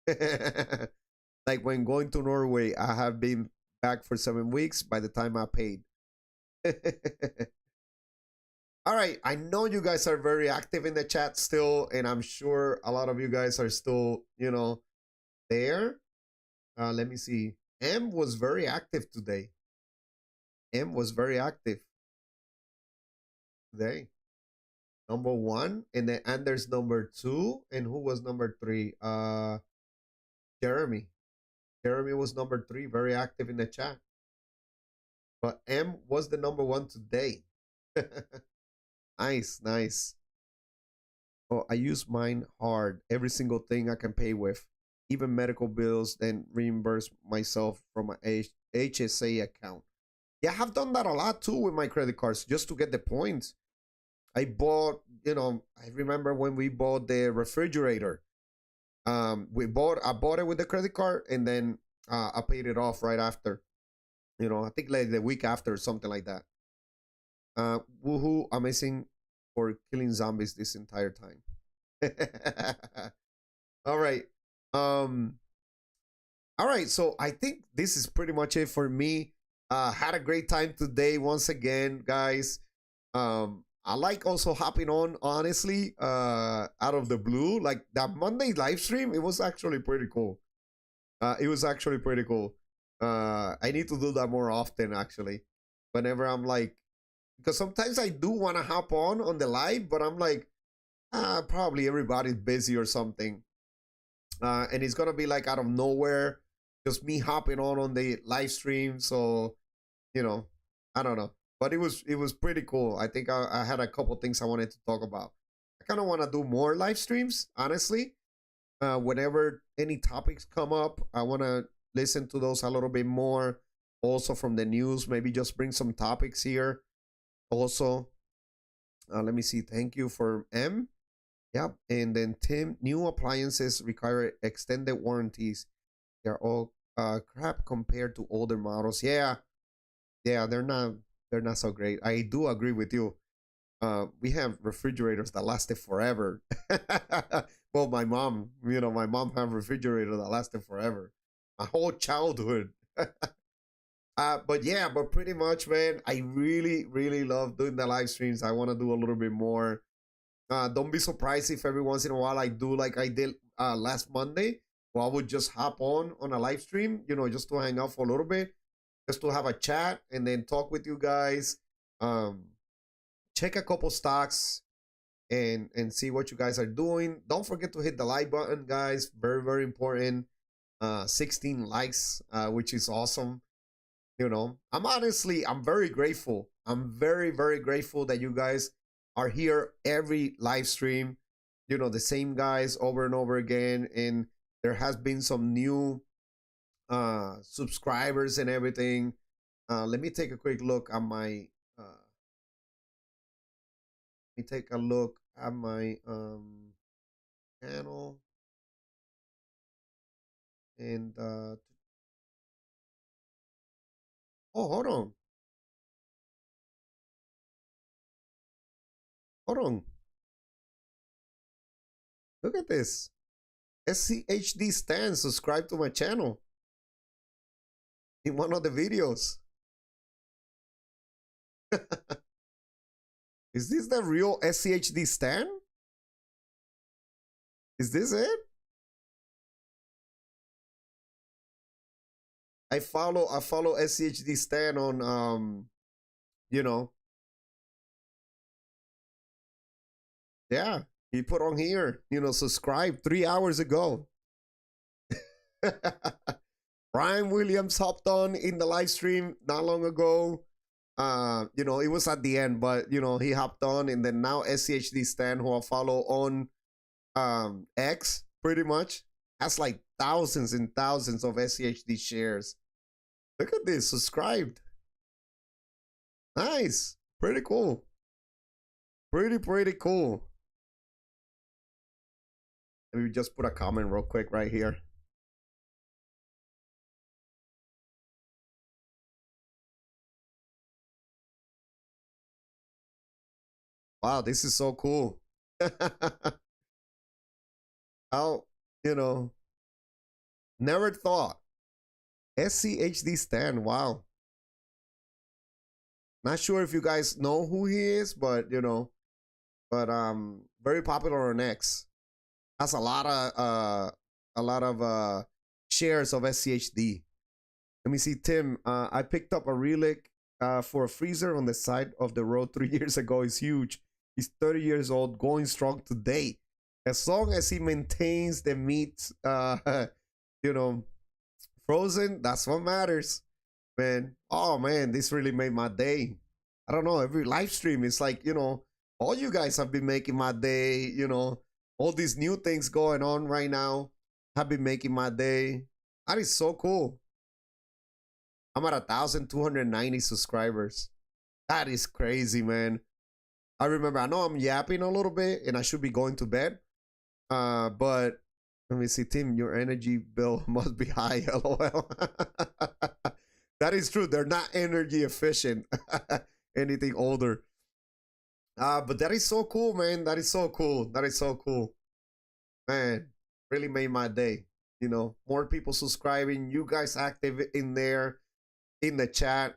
Like when going to Norway, I have been back for 7 weeks by the time I paid. All right, I know you guys are very active in the chat still, and I'm sure a lot of you guys are still, there. Let me see. M was very active today. M was very active today. Number 1, and then Anders number 2, and who was number 3? Jeremy. Jeremy was number 3, very active in the chat. But M was the number one today. Nice, nice. Oh, I use mine hard. Every single thing I can pay with, even medical bills, then reimburse myself from my HSA account. Yeah, I have done that a lot too with my credit cards just to get the points. I bought, I remember when we bought the refrigerator. I bought it with the credit card, and then I paid it off right after. I think like the week after or something like that. Woohoo! Amazing for killing zombies this entire time. All right. Um. All right. So I think this is pretty much it for me. Had a great time today once again, guys. I like also hopping on, honestly, out of the blue. Like that Monday live stream, it was actually pretty cool. It was actually pretty cool. I need to do that more often, actually. Whenever I'm like, because sometimes I do want to hop on the live, but I'm like, probably everybody's busy or something. And it's gonna be like out of nowhere, just me hopping on the live stream. So, I don't know, but it was pretty cool. I think I had a couple things I wanted to talk about. I kind of want to do more live streams, honestly. Whenever any topics come up, I want to listen to those a little bit more. Also from the news, maybe just bring some topics here. Also, let me see. Thank you for M. Yep. And then Tim, new appliances require extended warranties. They're all crap compared to older models. Yeah, they're not so great. I do agree with you. We have refrigerators that lasted forever. Well, my mom had a refrigerator that lasted forever, my whole childhood. But pretty much, man, I really, really love doing the live streams. I want to do a little bit more. Don't be surprised if every once in a while I do like I did last Monday. Well, I would just hop on a live stream, just to hang out for a little bit, just to have a chat and then talk with you guys. Check a couple stocks and see what you guys are doing. Don't forget to hit the like button, guys. Very, very important. 16 likes, which is awesome. I'm very grateful. I'm very, very grateful that you guys are here every live stream. The same guys over and over again. And there has been some new subscribers and everything. Let me take a quick look at my channel. And hold on. Look at this. SCHD Stan subscribe to my channel in one of the videos. Is this the real SCHD Stan? Is this it? I follow SCHD Stan on yeah, he put on here, subscribe 3 hours ago. Brian Williams hopped on in the live stream not long ago. It was at the end, but he hopped on, and then now SCHD Stan, who I follow on X, pretty much has like thousands and thousands of SCHD shares. Look at this, subscribed. Nice, pretty cool. Pretty cool. Let me just put a comment real quick right here. Wow, this is so cool. How, never thought. SCHD Stan, wow. Not sure if you guys know who he is, but very popular on X. Has a lot of shares of SCHD. Let me see, Tim. I picked up a relic for a freezer on the side of the road 3 years ago. It's huge. He's 30 years old, going strong today. As long as he maintains the meat, frozen, that's what matters. man. Oh man, this really made my day. I don't know, every live stream is like, all you guys have been making my day, all these new things going on right now have been making my day. That is so cool. I'm at 1,290 subscribers. That is crazy, man. I remember, I know I'm yapping a little bit and I should be going to bed. But let me see, Tim, your energy bill must be high, lol. That is true. They're not energy efficient. Anything older. But that is so cool, man. That is so cool. That is so cool. Man, really made my day. More people subscribing, you guys active in there in the chat.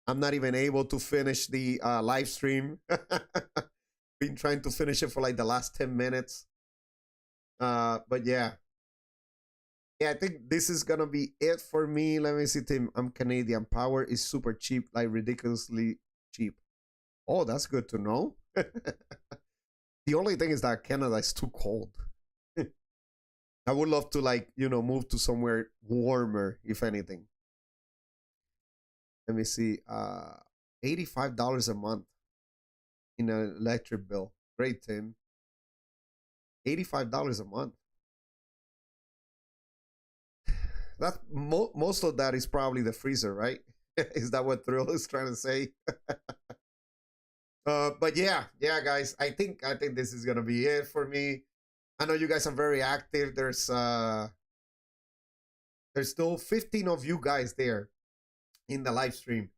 I'm not even able to finish the live stream. Been trying to finish it for like the last 10 minutes. But yeah. Yeah, I think this is gonna be it for me. Let me see, Tim. I'm Canadian. Power is super cheap, like ridiculously cheap. Oh, that's good to know. The only thing is that Canada is too cold. I would love to move to somewhere warmer, if anything. Let me see. $85 a month in an electric bill. Great, Tim. $85 a month. That most of that is probably the freezer, right? Is that what Thrill is trying to say? But yeah, guys. I think this is gonna be it for me. I know you guys are very active. There's still 15 of you guys there in the live stream.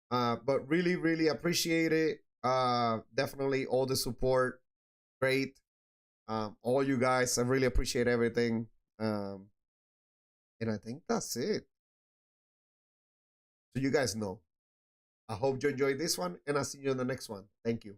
But really, really appreciate it. Definitely all the support. Great. All you guys, I really appreciate everything. And I think that's it. So you guys know. I hope you enjoyed this one, and I'll see you in the next one. Thank you.